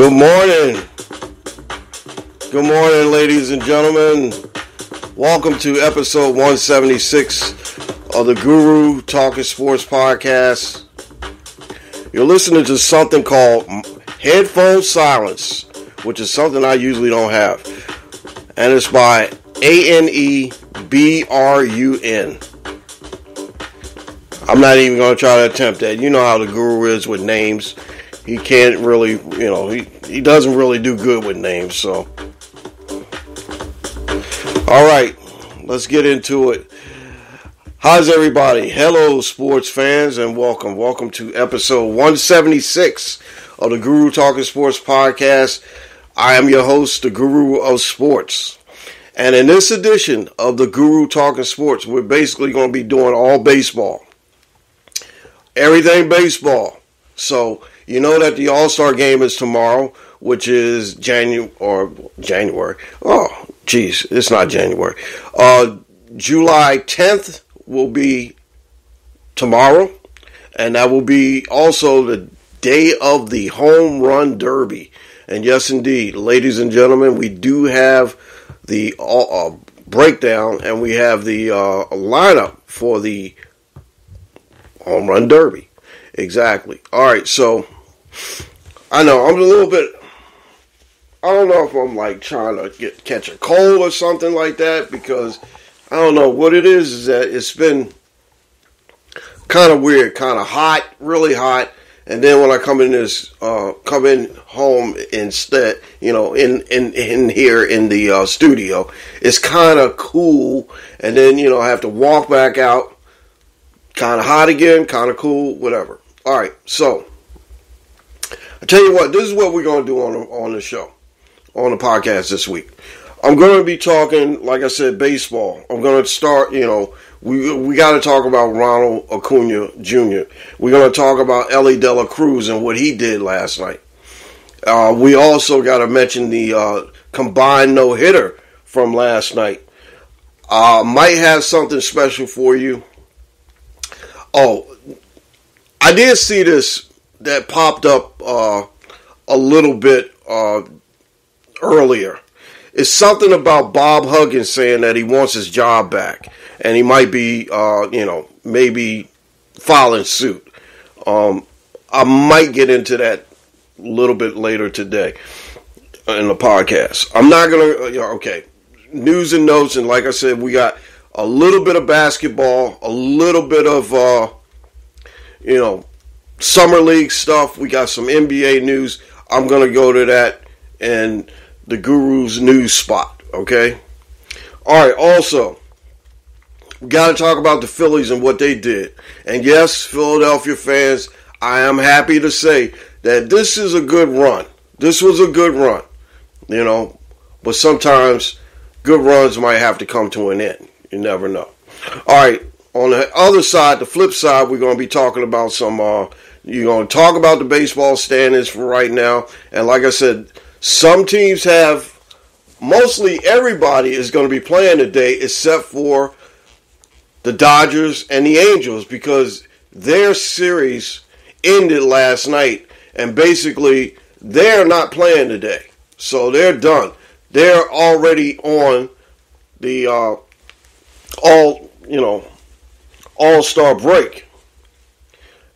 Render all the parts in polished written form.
Good morning. Good morning, ladies and gentlemen. Welcome to episode 176 of the Guru Talkin Sports Podcast. You're listening to something called headphone silence, which is something I usually don't have. And it's by ANEBRUN. I'm not even going to try to attempt that. You know how the Guru is with names. He can't really, he doesn't really do good with names, so. All right, let's get into it. How's everybody? Hello, sports fans, and welcome. Welcome to episode 176 of the Guru Talkin Sports Podcast. I am your host, the Guru of Sports. And in this edition of the Guru Talkin Sports, we're basically going to be doing all baseball. Everything baseball. So, you know that the All-Star game is tomorrow, which is January. Oh, geez, it's not January. July 10th will be tomorrow, and that will be also the day of the Home Run Derby. And yes, indeed, ladies and gentlemen, we do have the breakdown, and we have the lineup for the Home Run Derby. Exactly. All right, so I know I'm a little bit, I don't know if I'm like trying to catch a cold or something like that, because I don't know what it is that it's been kind of weird, kind of hot, really hot, and then when I come in home instead, in here in the studio, it's kind of cool, and then I have to walk back out, kind of hot again, kind of cool, whatever. All right, so I tell you what, this is what we're going to do on the show, on the podcast this week. I'm going to be talking, like I said, baseball. I'm going to start, we got to talk about Ronald Acuna Jr. We're going to talk about Ellie De La Cruz and what he did last night. We also got to mention the combined no-hitter from last night. Might have something special for you. Oh, I did see this that popped up a little bit earlier. It's something about Bob Huggins saying that he wants his job back, and he might be, maybe filing suit. I might get into that a little bit later today in the podcast. I'm not going to, okay, news and notes, and like I said, we got a little bit of basketball, a little bit of, summer league stuff. We got some NBA news. I'm going to go to that in the Guru's news spot, okay? All right, also, we got to talk about the Phillies and what they did. And yes, Philadelphia fans, I am happy to say that this is a good run. This was a good run, but sometimes good runs might have to come to an end. You never know. All right, on the other side, the flip side, we're going to be talking about you're going to talk about the baseball standings for right now. And like I said, some teams mostly everybody is going to be playing today except for the Dodgers and the Angels, because their series ended last night, and basically they're not playing today. So they're done. They're already on the All-Star break.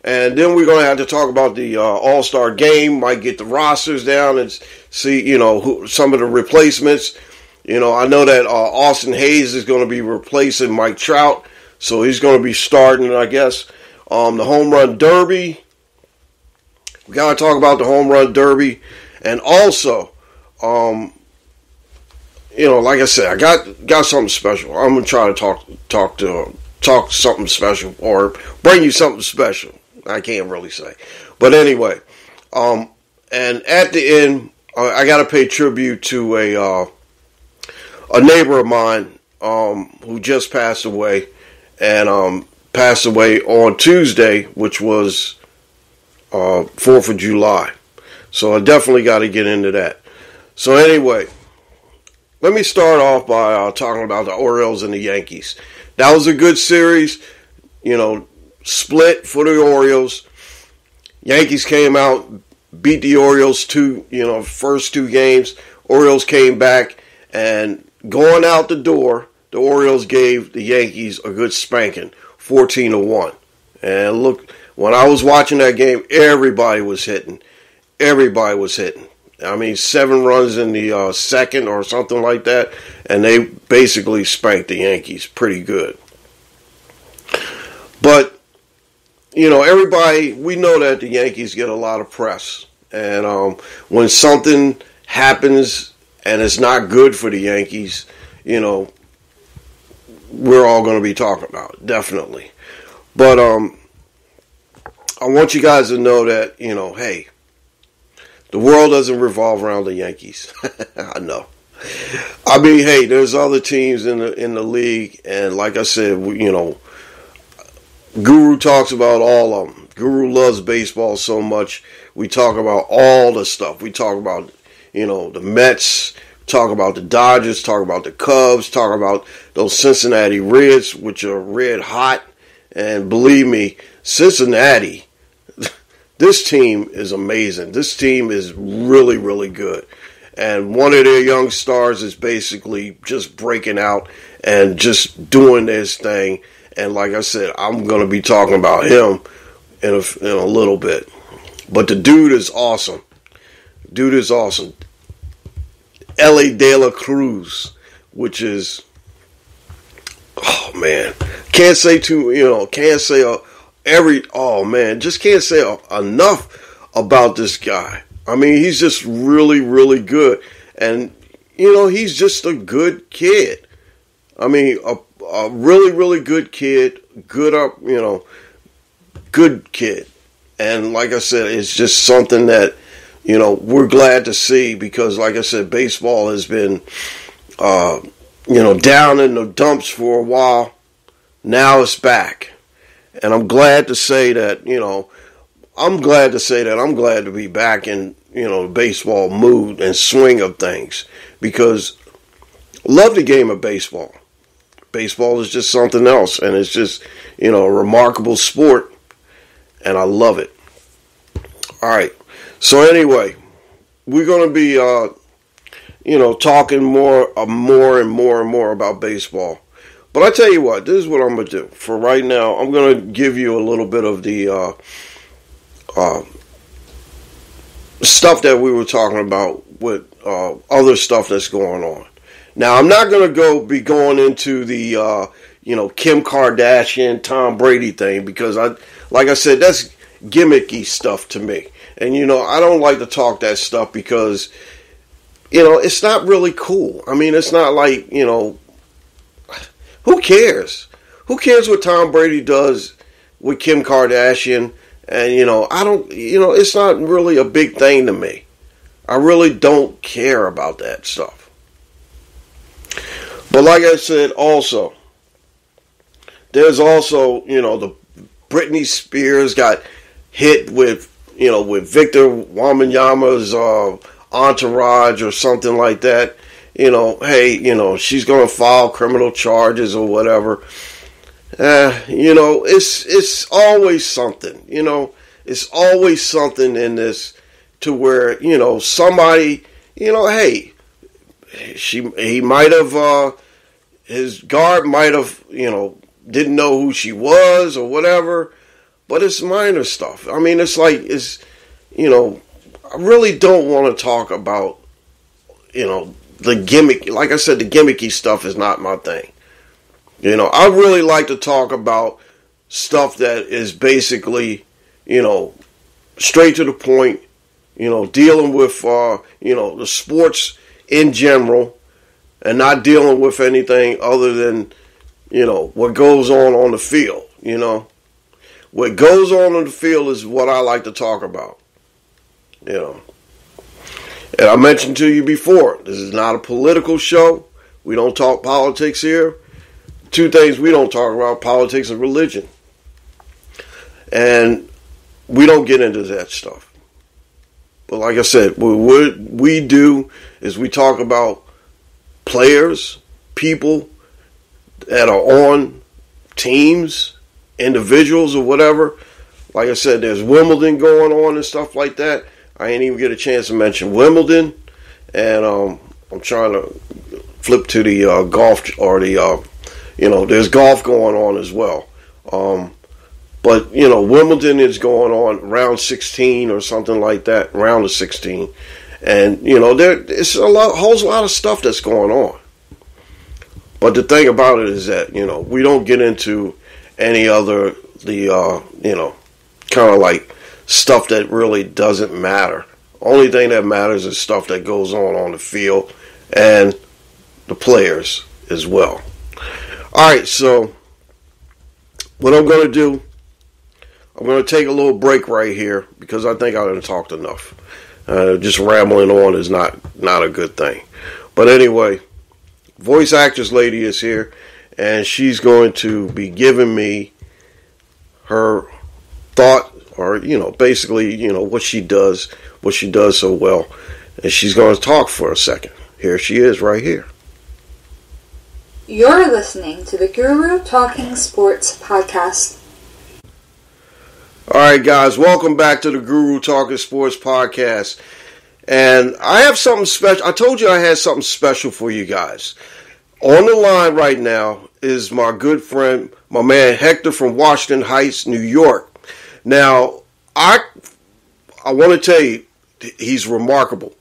And then we're going to have to talk about the All-Star game. Might get the rosters down and see, who some of the replacements. I know that Austin Hayes is going to be replacing Mike Trout, so he's going to be starting, I guess. The Home Run Derby. We got to talk about the Home Run Derby. And also, like I said, I got something special. I'm going to try to talk something special, or bring you something special. I can't really say. But anyway, and at the end, I got to pay tribute to a neighbor of mine who just passed away, and passed away on Tuesday, which was 4th of July. So I definitely got to get into that. So anyway, let me start off by talking about the Orioles and the Yankees. That was a good series, split for the Orioles. Yankees came out beat the Orioles first two games. Orioles came back, and going out the door, the Orioles gave the Yankees a good spanking, 14-1. And look, when I was watching that game, everybody was hitting. Everybody was hitting. I mean, 7 runs in the second or something like that, and they basically spanked the Yankees pretty good. But, everybody, we know that the Yankees get a lot of press. And when something happens and it's not good for the Yankees, we're all going to be talking about it, definitely. But I want you guys to know that, hey, the world doesn't revolve around the Yankees. I know. I mean, hey, there's other teams in the league, and like I said, Guru talks about all of them. Guru loves baseball so much. We talk about all the stuff. We talk about, the Mets, talk about the Dodgers, talk about the Cubs, talk about those Cincinnati Reds, which are red hot. And believe me, Cincinnati, this team is amazing. This team is really, really good. And one of their young stars is basically just breaking out and just doing this thing. And like I said, I'm going to be talking about him in a little bit. But the dude is awesome. L.A. De La Cruz, which is, oh man, can't say enough about this guy. I mean, he's just really, really good. And, he's just a good kid. I mean, a really, really good kid, good kid. And like I said, it's just something that, we're glad to see because, like I said, baseball has been, down in the dumps for a while. Now it's back. And I'm glad to say that, I'm glad to be back in, the baseball mood and swing of things because I love the game of baseball. Baseball is just something else, and it's just, a remarkable sport, and I love it. All right. So anyway, we're going to be, talking more and more about baseball. But I tell you what, this is what I'm going to do. For right now, I'm going to give you a little bit of the stuff that we were talking about with other stuff that's going on. Now, I'm not going to be going into the, Kim Kardashian, Tom Brady thing because, like I said, that's gimmicky stuff to me. And, I don't like to talk that stuff because, it's not really cool. I mean, it's not like, who cares? Who cares what Tom Brady does with Kim Kardashian? And, it's not really a big thing to me. I really don't care about that stuff. But like I said, also, there's also, the Britney Spears got hit with, with Victor Wembanyama's entourage or something like that. Hey, she's going to file criminal charges or whatever. It's always something, it's always something in this to where, somebody, hey, he might have, his guard might have, didn't know who she was or whatever, but it's minor stuff. I mean, it's like, I really don't want to talk about, the gimmick. Like I said, the gimmicky stuff is not my thing. I really like to talk about stuff that is basically, straight to the point, dealing with, the sports in general and not dealing with anything other than, what goes on the field, What goes on the field is what I like to talk about, And I mentioned to you before, this is not a political show. We don't talk politics here. Two things we don't talk about, politics and religion. And we don't get into that stuff. But like I said, what we do is we talk about players, people that are on teams, individuals or whatever. Like I said, there's Wimbledon going on and stuff like that. I ain't even get a chance to mention Wimbledon, and I'm trying to flip to the golf or the there's golf going on as well. But Wimbledon is going on round 16 or something like that, round of 16, and it's whole lot of stuff that's going on. But the thing about it is that we don't get into any other kind of like stuff that really doesn't matter. Only thing that matters is stuff that goes on the field and the players as well. All right, so what I'm going to do, I'm going to take a little break right here because I think I done talked enough. Just rambling on is not a good thing. But anyway, voice actress lady is here, and she's going to be giving me her thought, or basically what she does so well, and she's going to talk for a second. Here she is, right here. You're listening to the Guru Talking Sports Podcast. All right, guys, welcome back to the Guru Talking Sports Podcast. And I have something special. I told you I had something special for you guys. On the line right now is my good friend, my man Hector from Washington Heights, New York. Now, I want to tell you, he's remarkable,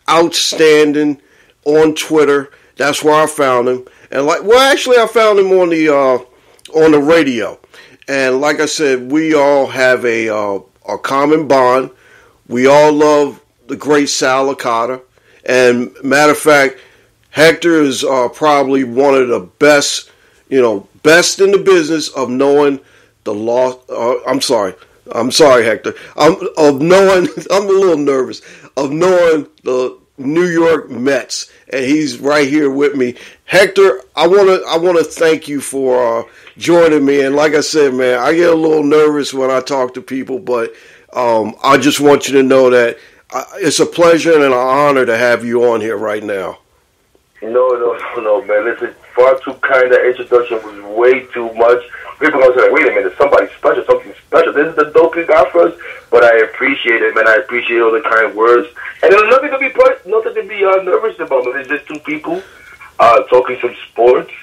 outstanding on Twitter. That's where I found him, and actually, I found him on the radio. And like I said, we all have a common bond. We all love the great Sal Licata, and matter of fact, Hector is probably one of the best in the business of knowing the law. I'm sorry, Hector. I'm a little nervous of knowing the New York Mets, and he's right here with me. Hector, I want to thank you for joining me. And like I said, man, I get a little nervous when I talk to people, but I just want you to know that it's a pleasure and an honor to have you on here right now. No, man. Listen, far too kind. That introduction was way too much. People are going to say, wait a minute, something special. This is the doping guy first, but I appreciate it, man. I appreciate all the kind words. And there's nothing to be nervous about, man. It's just two people talking some sports.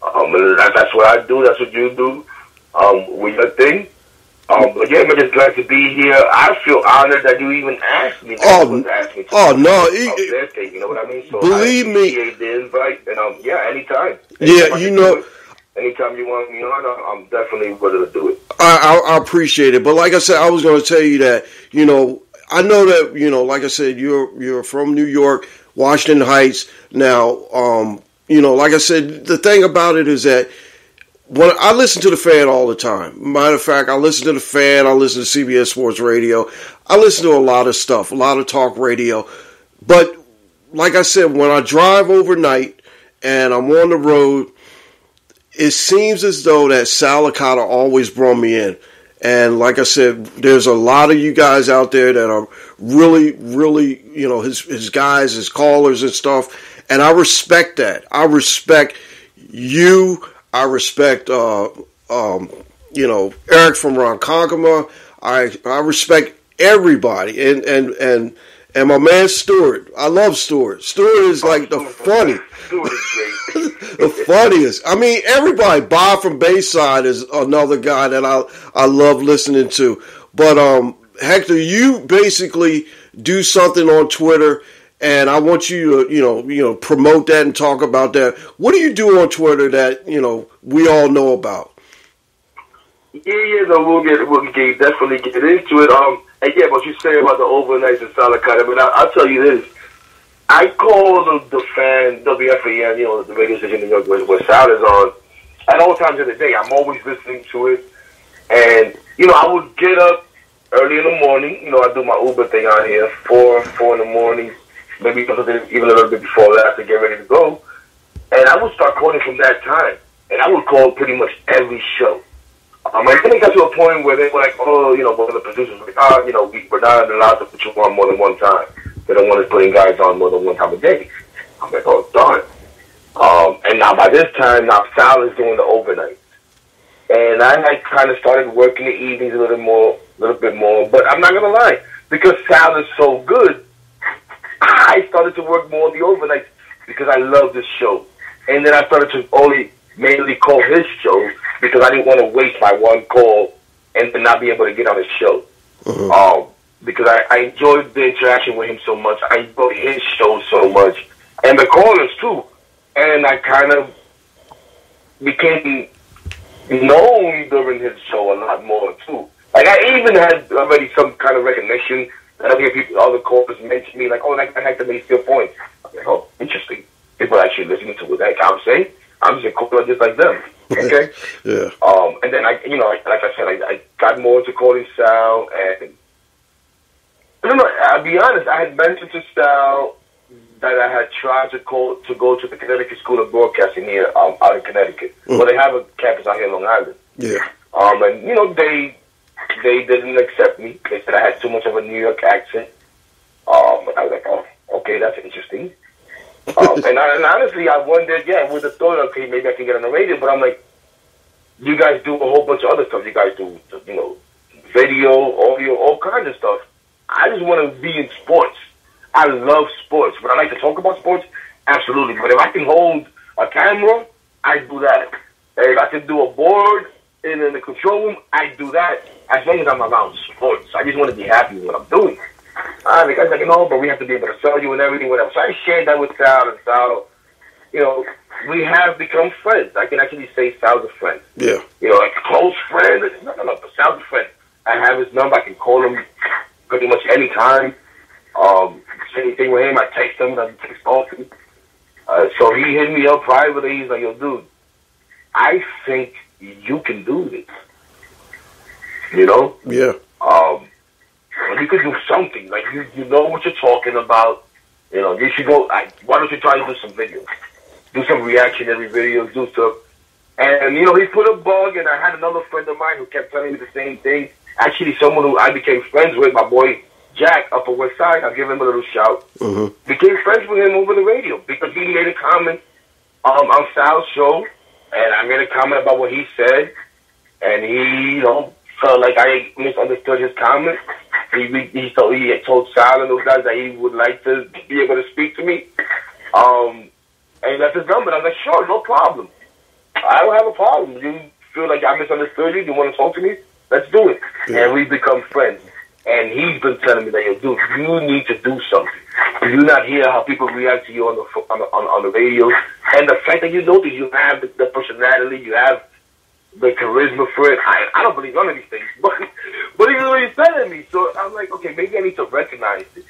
That's what I do. That's what you do. With your thing. But yeah, I'm just glad to be here. I feel honored that you even asked me. No. You know what I mean? So believe me. I appreciate the invite, and anytime. Anytime you want me on, I'm definitely ready to do it. I appreciate it, but like I said, I was going to tell you that I know that like I said, you're from New York, Washington Heights. Now, like I said, the thing about it is that when I listen to the Fan all the time. Matter of fact, I listen to the Fan. I listen to CBS Sports Radio. I listen to a lot of stuff, a lot of talk radio. But like I said, when I drive overnight and I'm on the road, it seems as though that Sal Licata always brought me in. And like I said, there's a lot of you guys out there that are really, really, his guys, his callers and stuff. And I respect that. I respect you. I respect, Eric from Ronkonkoma. I respect everybody. And my man Stewart. I love Stewart. Stewart is like the funny. Stewart is great. The funniest. I mean, everybody. Bob from Bayside is another guy that I love listening to. But Hector, you basically do something on Twitter, and I want you to promote that and talk about that. What do you do on Twitter that we all know about? Yeah. No, we'll definitely get into it. And yeah, what you say about the overnights in Sal Licata, but I'll tell you this. I call the Fan, WFAN, the radio station in New York where Sal is on, at all times of the day. I'm always listening to it. And, I would get up early in the morning. I do my Uber thing out here, 4 in the morning, maybe even a little bit before that to get ready to go. And I would start calling from that time. And I would call pretty much every show. And then it got to a point where they were like, one of the producers was like, we're not allowed to put you on more than one time. They don't want us putting guys on more than one time a day. I'm like, oh, darn. And now by this time, Sal is doing the overnight. And I kind of started working the evenings a little bit more. But I'm not going to lie. because Sal is so good, I started to work more on the overnights because I love this show. And then I started to mainly call his show because I didn't want to waste my one call and then not be able to get on his show. Because I enjoyed the interaction with him so much. I enjoyed his show so much. And the callers, too. And I kind of became known during his show a lot more, too. Like, I even had already some kind of recognition that other callers mentioned me, like, oh, that guy Hector made 4 points. I'm like, oh, interesting. People are actually listening to what I'm saying. I'm just a caller just like them. Okay? Yeah. And then, like I said, I got more into calling Sal, and I don't know, I'll be honest, I had mentioned to Sal that I had tried to go to the Connecticut School of Broadcasting here out in Connecticut. Well, they have a campus out here in Long Island. Yeah. And, you know, they didn't accept me. They said I had too much of a New York accent. And I was like, oh, okay, that's interesting. And honestly, I wondered, with the thought, okay, maybe I can get on the radio. But I'm like, you guys do a whole bunch of other stuff. You guys do, you know, video, audio, all kinds of stuff. I just want to be in sports. I love sports. Would I like to talk about sports? Absolutely. But if I can hold a camera, I do that. If I can do a board in the control room, I do that. As long as I'm around sports. I just want to be happy with what I'm doing. The guy's like, no, but we have to be able to sell you and everything, whatever. So I shared that with Sal, and Sal, you know, we have become friends. I can actually say Sal's a friend. Yeah. You know, like a close friend. No, but Sal's a friend. I have his number. I can call him pretty much any time. Same thing with him. I text him. I text Talkin. So he hit me up privately. He's like, yo, dude, I think you can do this. You know? Yeah. You could do something. Like, you know what you're talking about. You know, you should go, why don't you try to do some videos? Do some reactionary videos, do stuff. And, you know, he put a bug, and I had another friend of mine who kept telling me the same thing. Actually, someone who I became friends with, my boy Jack, Upper West Side, I'll give him a little shout. Became friends with him over the radio because he made a comment on Sal's show, and I made a comment about what he said, and he, you know, felt like I misunderstood his comment. He had told Sal and those guys that he would like to be able to speak to me. And he left his number. I was like, sure, no problem. I don't have a problem. You feel like I misunderstood you? You want to talk to me? Let's do it. Yeah. And we become friends. And he's been telling me that, yo, dude, you need to do something. You not hear how people react to you on the radio. And the fact that you know that you have the personality, you have the charisma for it. I don't believe none of these things. But he's already telling me. So I'm like, okay, maybe I need to recognize it.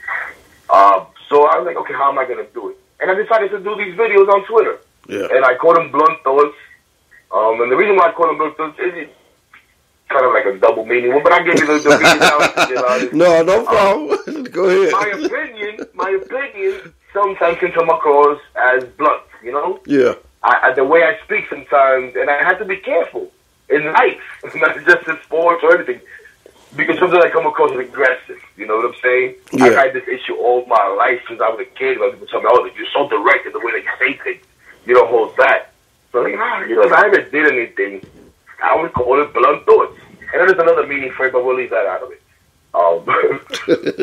So I was like, okay, how am I going to do it? And I decided to do these videos on Twitter. Yeah. And I called them Blunt Thoughts. And the reason why I call them Blunt Thoughts is kind of like a double meaning one, but I give you the meaning now. No problem. Go ahead. My opinion sometimes can come across as blunt, you know? Yeah. The way I speak sometimes, and I have to be careful in life, not just in sports or anything, because sometimes I come across as aggressive, you know what I'm saying? Yeah. I've had this issue all my life since I was a kid, where people tell me, oh, you're so direct in the way that you say things. You don't hold back. So I'm like, you know, if I haven't did anything, I would call it blunt thoughts. And there's another meaning for it, but we'll leave that out of it.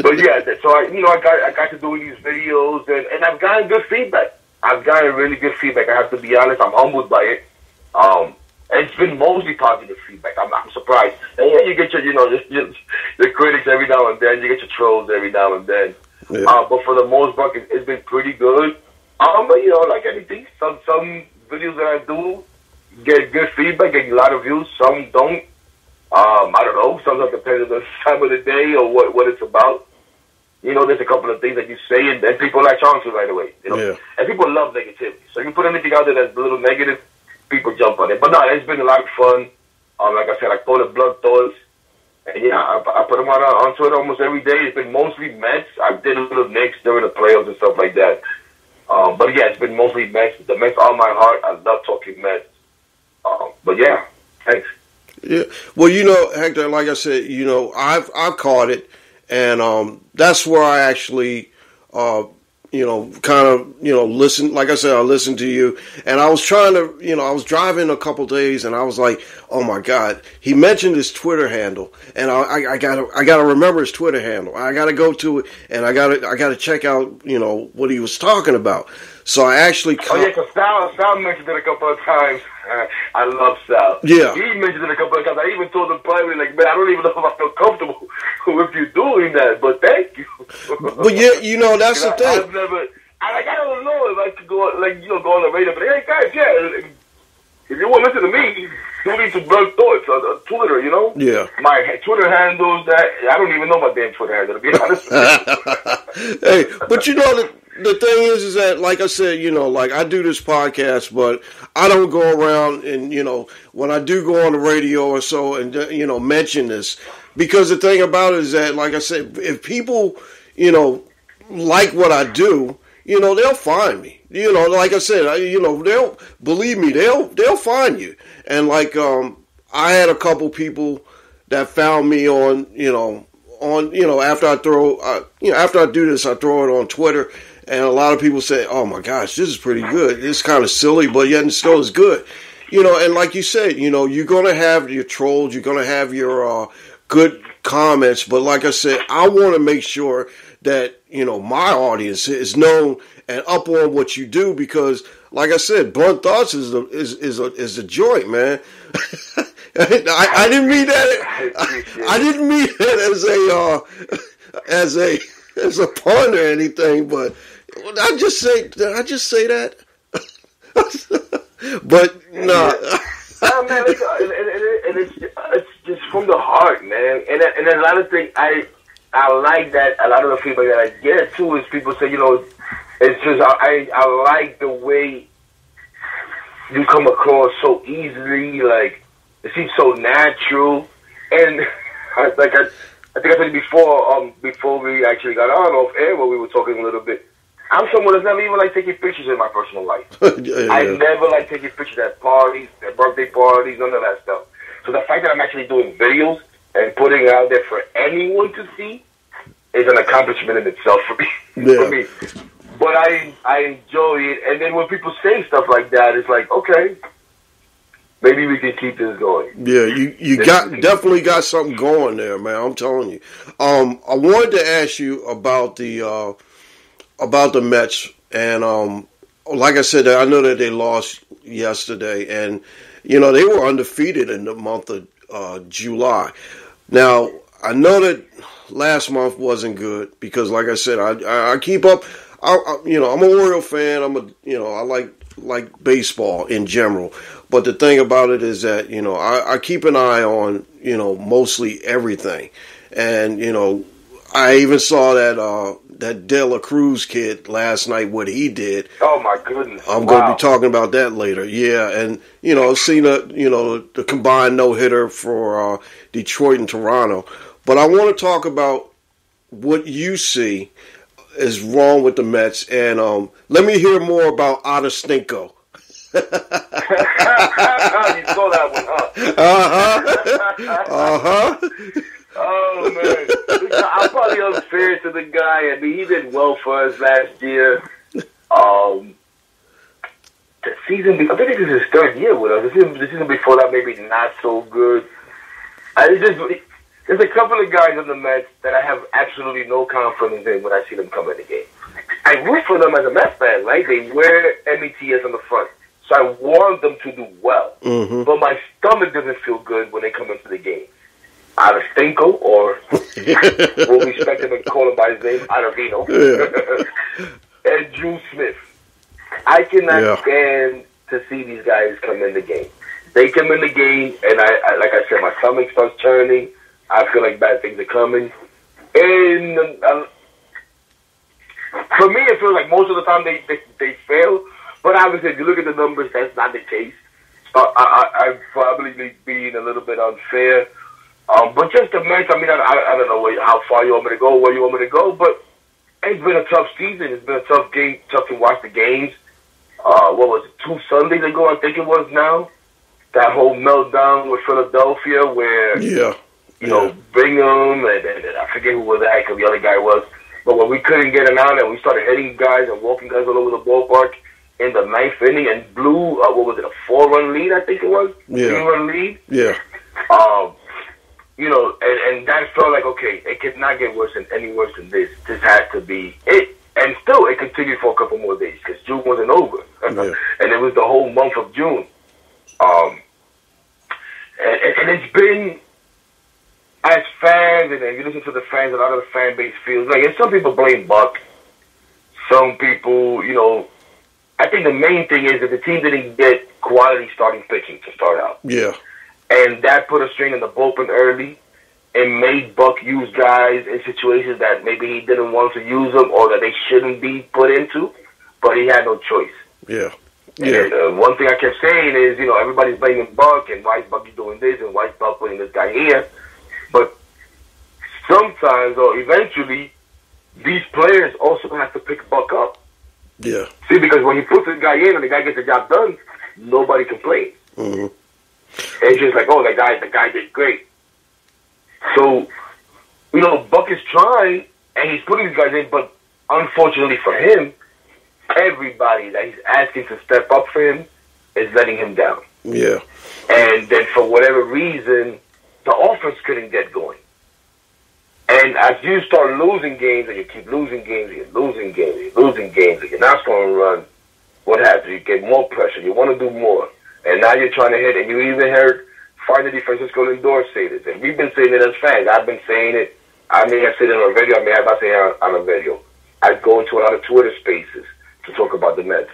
But yeah, so I got to doing these videos, and I've gotten good feedback. I've gotten really good feedback. I have to be honest. I'm humbled by it. And it's been mostly positive feedback. I'm surprised. And yeah, you get your critics every now and then. You get your trolls every now and then. Yeah. But for the most part, it's been pretty good. But you know, like anything, some videos that I do get good feedback, get a lot of views. Some don't. I don't know. Sometimes it depends on the time of the day or what it's about. You know, there's a couple of things that you say and people latch on to right away. You know, yeah. And people love negativity. So if you put anything out there that's a little negative, people jump on it. But no, it's been a lot of fun. Like I said, I call it Blood Thoughts. And yeah, I put them on Twitter almost every day. It's been mostly Mets. I did a little Knicks during the playoffs and stuff like that. But yeah, it's been mostly Mets. The Mets are my heart. I love talking Mets. But yeah, thanks. Yeah. Well, you know, Hector, like I said, you know, I've caught it. And that's where I actually kind of, listen. Like I said, I listened to you, and I was trying to, I was driving a couple days, and I was like, oh my God, he mentioned his Twitter handle, and I gotta remember his Twitter handle. I gotta go to it, and I gotta check out, what he was talking about. So I actually. Because Sal mentioned it a couple of times. I love Sal. Yeah. He mentioned it a couple of times. I even told him privately, like, man, I don't even know if I feel comfortable with you doing that, but thank you. But yeah, that's the thing. I've never, I don't know if I could go, go on the radio, but hey, guys, if you want to listen to me, you need to blog thoughts on Twitter, Yeah. My Twitter handles that, I don't even know my damn Twitter handle, to be honest with you. Hey, but the thing is that, like I said, like I do this podcast, but I don't go around and, when I do go on the radio or so and, mention this, because the thing about it is that, like I said, if people, like what I do, they'll find me. Like I said, they'll believe me. They'll find you. And like, I had a couple people that found me on, after I do this, I throw it on Twitter. And a lot of people say, oh, my gosh, this is pretty good. It's kind of silly, but yet it still is good. And like you said, you're going to have your trolls. You're going to have your good comments. But like I said, I want to make sure that, my audience is known and up on what you do because, like I said, Blunt Thoughts is a joint, man. I didn't mean that. I didn't mean that as a pun or anything, but did I just say that? But no. Nah, man, it's just from the heart, man. And a lot of things I like that. A lot of the feedback that I get too is people say, it's just I like the way you come across so easily. Like it seems so natural, and I think I said before we actually got on off air where we were talking a little bit. I'm someone that's never even like taking pictures in my personal life. Yeah. I never like taking pictures at parties, at birthday parties, none of that stuff. So the fact that I'm actually doing videos and putting it out there for anyone to see is an accomplishment in itself for me. Yeah. For me. But I enjoy it, and then when people say stuff like that, it's like, okay, maybe we can keep this going. Yeah, you definitely got something going there, man. I'm telling you. I wanted to ask you about the Mets, and like I said, I know that they lost yesterday, and they were undefeated in the month of July. Now I know that last month wasn't good because, like I said, I keep up. I'm a Oriole fan. I like baseball in general. But the thing about it is that, I keep an eye on, mostly everything. And, I even saw that De La Cruz kid last night, what he did. Oh my goodness. I'm going to be talking about that later. Yeah. And, seen the combined no-hitter for Detroit and Toronto. But I want to talk about what you see is wrong with the Mets, and let me hear more about Otostinko. You saw that one, huh? Oh man, I'm probably unfair to the guy. I mean, he did well for us last year. The season, I think this is his third year with us. The season before that, maybe not so good. There's a couple of guys on the Mets that I have absolutely no confidence in when I see them come in the game. I root for them as a Mets fan, right? They wear METS on the front. So I want them to do well. Mm-hmm. But my stomach doesn't feel good when they come into the game. Otostinko, or we'll respect him and call him by his name, Ottavino, and Drew Smith. I cannot stand to see these guys come in the game. They come in the game, and I like I said, my stomach starts churning. I feel like bad things are coming. And for me, it feels like most of the time they fail. But obviously, if you look at the numbers, that's not the case. I'm probably being a little bit unfair. But just the Mets, I mean, I don't know how far you want me to go, where you want me to go. But it's been a tough season. It's been a tough game, tough to watch the games. What was it, 2 Sundays ago, I think it was now? That whole meltdown with Philadelphia where... Bingham, and I forget who the heck the other guy was. But when we couldn't get him out and we started hitting guys and walking guys all over the ballpark in the ninth inning and blew, what was it, a 4-run lead, I think it was? Yeah. 3-run lead? Yeah. You know, and that felt like, okay, it could not get worse than any worse than this. This has to be it. And still, it continued for a couple more days because June wasn't over. Yeah. And it was the whole month of June. And it's been, as fans, and you listen to the fans, a lot of the fan base feels like, and some people blame Buck. Some people, you know, I think the main thing is that the team didn't get quality starting pitching to start out. Yeah. And that put a strain in the bullpen early and made Buck use guys in situations that maybe he didn't want to use them or that they shouldn't be put into, but he had no choice. Yeah. Yeah. And one thing I kept saying is, you know, everybody's blaming Buck and why is Buck doing this and why is Buck putting this guy here. But sometimes or eventually, these players also have to pick Buck up. Yeah. See, because when he puts the guy in and the guy gets the job done, nobody complains. Mm-hmm. It's just like, oh, the guy did great. So, you know, Buck is trying and he's putting these guys in, but unfortunately for him, everybody that he's asking to step up for him is letting him down. Yeah. And then for whatever reason, the offense couldn't get going. And as you start losing games and you keep losing games, you're losing games, you're losing games, and you're not scoring runs, what happens? You get more pressure. You want to do more. And now you're trying to hit, and you even heard Friday Francisco Lindor say this. And we've been saying it as fans. I've been saying it. I may have said it on a video. I may have not said it on a video. I go into a lot of Twitter spaces to talk about the Mets.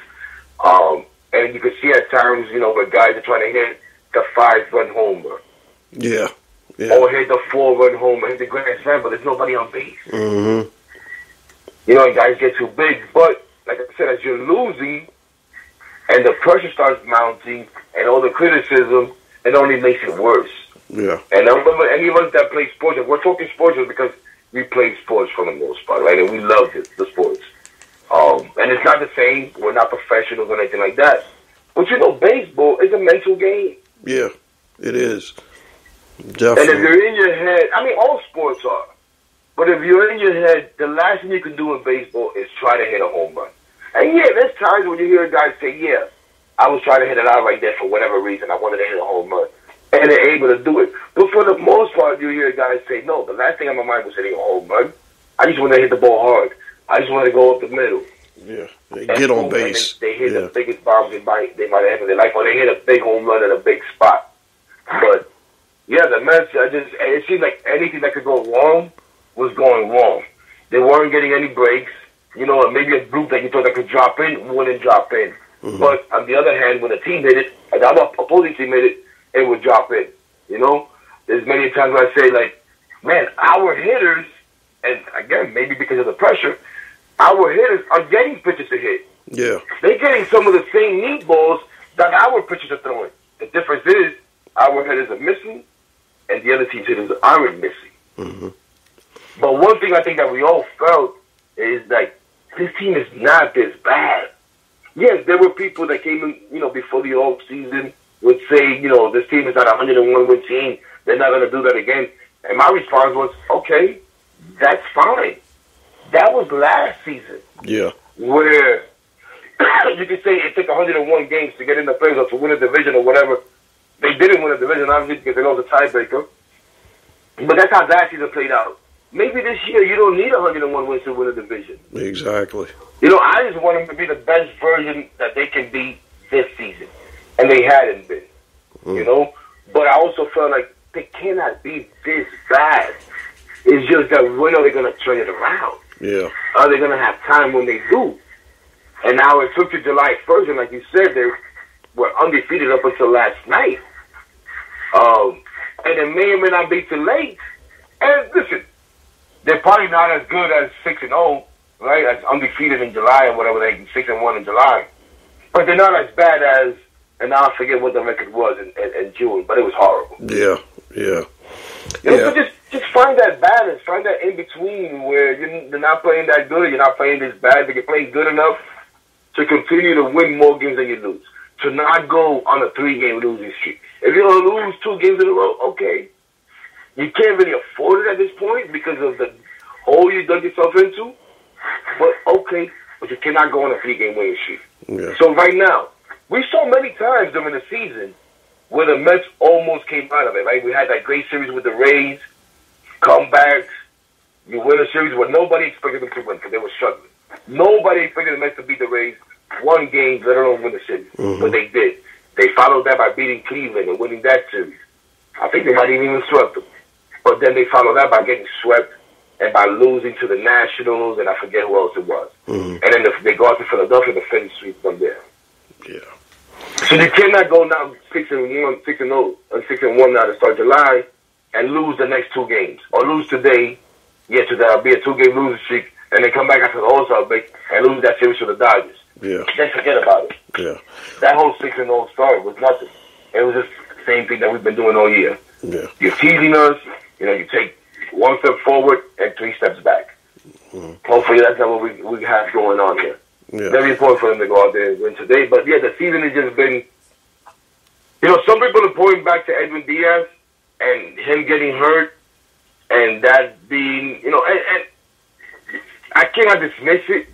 And you can see at times, you know, where guys are trying to hit the 5-run homer. Yeah. Yeah. Or hit the 4-run homer, hit the grand slam, but there's nobody on base. Mm-hmm. You know, and guys get too big. But, like I said, as you're losing and the pressure starts mounting and all the criticism, it only makes it worse. Yeah. And I remember any of us that play sports, and we're talking sports just because we play sports for the most part, right? And we love the sports. And it's not the same. We're not professionals or anything like that. But, you know, baseball is a mental game. Yeah, it is. Definitely. And if you're in your head, I mean, all sports are. But if you're in your head, the last thing you can do in baseball is try to hit a home run. And yeah, there's times when you hear guys say, yeah, I was trying to hit it out right there for whatever reason. I wanted to hit a home run. And they're able to do it. But for the most part, you hear guys say, no, the last thing on my mind was hitting a home run. I just want to hit the ball hard. I just want to go up the middle. Yeah, they get on base. They hit the biggest bombs they might have ever in their life, or they hit a big home run in a big spot. But yeah, the Mets, it seemed like anything that could go wrong was going wrong. They weren't getting any breaks. You know, maybe a group that you thought that could drop in wouldn't drop in. Mm-hmm. But on the other hand, when a team hit it, and the other opposing team hit it, it would drop in. You know, there's many times where I say, like, man, our hitters, and again, maybe because of the pressure, our hitters are getting pitches to hit. Yeah. They're getting some of the same meatballs that our pitchers are throwing. The difference is our hitters are missing, and the other team's hitters aren't missing. Mm-hmm. But one thing I think that we all felt is like, this team is not this bad. Yes, there were people that came in, you know, before the off season would say, you know, this team is not a 101-win team. They're not going to do that again. And my response was, okay, that's fine. That was last season. Yeah. Where you could say it took 101 games to get in the playoffs or to win a division or whatever. They didn't win a division, obviously, because they lost a tiebreaker. But that's how that season played out. Maybe this year you don't need 101 wins to win a division. Exactly. You know, I just want them to be the best version that they can be this season. And they hadn't been. You know? But I also felt like they cannot be this bad. It's just that when are they going to turn it around? Yeah. Are they going to have time when they do? And now it took to July 1st, and like you said, they were undefeated up until last night. And it may or may not be too late. And listen, they're probably not as good as 6-0, right? As undefeated in July or whatever, they 6-1 in July. But they're not as bad as, and now I forget what the record was in June, but it was horrible. Yeah, yeah. You know, so just find that balance, find that in between where you're not playing that good, you're not playing this bad, but you're playing good enough to continue to win more games than you lose. To not go on a 3-game losing streak. If you're going to lose 2 games in a row, okay. You can't really afford it at this point because of the hole you dug yourself into. But okay, but you cannot go on a 3-game winning streak. Yeah. So right now, we saw many times during the season where the Mets almost came out of it, right? We had that great series with the Rays, comebacks. You win a series where nobody expected them to win because they were struggling. Nobody expected the Mets to beat the Rays one game, let alone win the series. Mm-hmm. But they did. They followed that by beating Cleveland and winning that series. I think they might have even swept them. But then they followed that by getting swept and by losing to the Nationals, and I forget who else it was. Mm-hmm. And then they go out to Philadelphia to finish sweep from there. Yeah. So you cannot go now 6-1, 6-1 now to start July and lose the next 2 games. Or lose today, so that'll be a 2-game losing streak, and then come back after the All-Star break and lose that series to the Dodgers. Yeah. Then forget about it. Yeah. That whole 6-0 start was nothing. It was just the same thing that we've been doing all year. Yeah. You're teasing us, you take 1 step forward and 3 steps back. Mm-hmm. Hopefully that's not what we have going on here. Yeah. Very important for them to go out there and win today. But yeah, the season has just been, some people are pointing back to Edwin Diaz and him getting hurt and that being, and I cannot dismiss it.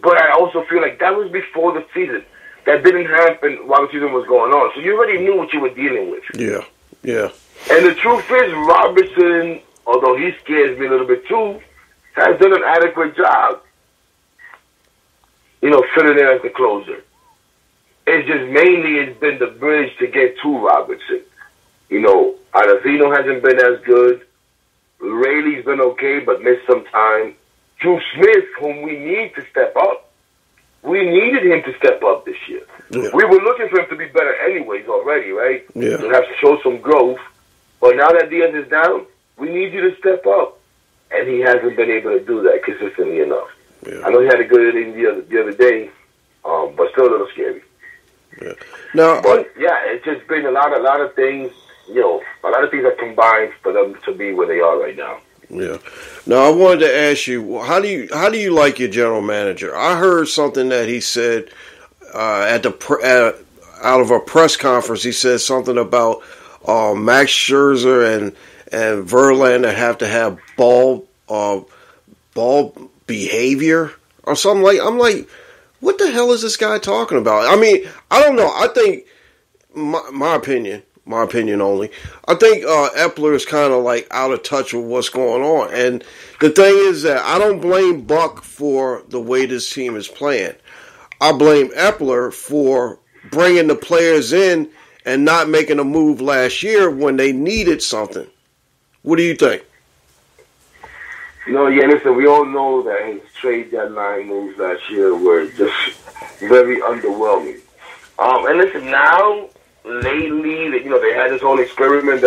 But I also feel like that was before the season. That didn't happen while the season was going on. So you already knew what you were dealing with. Yeah. Yeah. And the truth is, Robertson, although he scares me a little bit too, has done an adequate job, filling in as the closer. It's just mainly it's been the bridge to get to Robertson. Ottavino hasn't been as good. Rayleigh's been okay, but missed some time. Drew Smith, whom we need to step up. We needed him to step up this year. Yeah. We were looking for him to be better anyways already, right? Yeah. To have to show some growth. But now that Diaz is down, we need you to step up. And he hasn't been able to do that consistently enough. Yeah. I know he had a good inning the other day, but still a little scary. Yeah. Now, But yeah, it's just been a lot of things. A lot of things have combined for them to be where they are right now. yeah. Now I wanted to ask you, how do you like your general manager? I heard something that he said out of a press conference. He said something about Max Scherzer and Verlander have to have ball behavior or something like. I'm like, what the hell is this guy talking about? I mean, I don't know. I think my opinion only. I think Epler is kind of like out of touch with what's going on. And the thing is that I don't blame Buck for the way this team is playing. I blame Epler for bringing the players in and not making a move last year when they needed something. What do you think? Listen, we all know that his trade deadline moves last year were just very underwhelming. And listen, now, lately, they had this whole experiment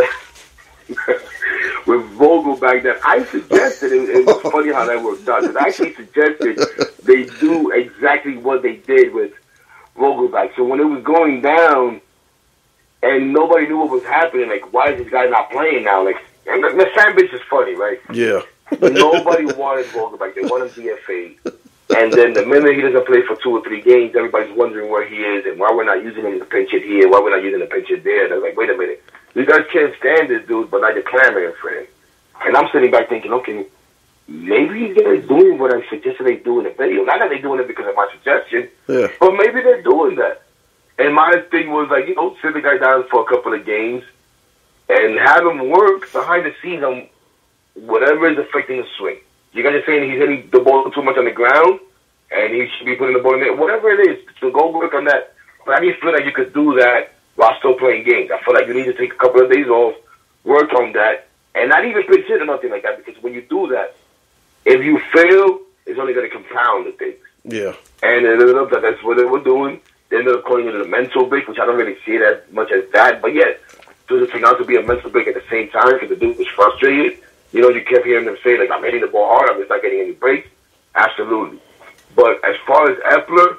with Vogelback that I suggested. It was funny how that worked out. Because I actually suggested they do exactly what they did with Vogelback. So when it was going down and nobody knew what was happening, like, why is this guy not playing now? Like, and the fan base is funny, right? Yeah. Nobody wanted Vogelback. They wanted DFA. And then the minute he doesn't play for 2 or 3 games, everybody's wondering where he is and why we're not using him to pinch hit here, why we're not using the pinch hit there. They're like, wait a minute. You guys can't stand this dude, but now you're clamoring for him. And I'm sitting back thinking, okay, maybe he's going to do what I suggested they do in the video. Not that they're doing it because of my suggestion, but maybe they're doing that. And my thing was like, sit the guy down for a couple of games and have him work behind the scenes on whatever is affecting the swing. You guys are saying he's hitting the ball too much on the ground, and he should be putting the ball in there. Whatever it is, so go work on that. But I didn't feel like you could do that while still playing games. I feel like you need to take a couple of days off, work on that, and not even pitch hit or nothing like that, because when you do that, if you fail, it's only going to compound the things. Yeah. And it ended up that that's what they were doing. They ended up calling it a mental break, which I don't really see it as much as that. But yet, does it turn out to be a mental break at the same time because the dude was frustrated? You kept hearing them say, like, I'm hitting the ball hard, I'm just not getting any breaks. Absolutely. But as far as Epler,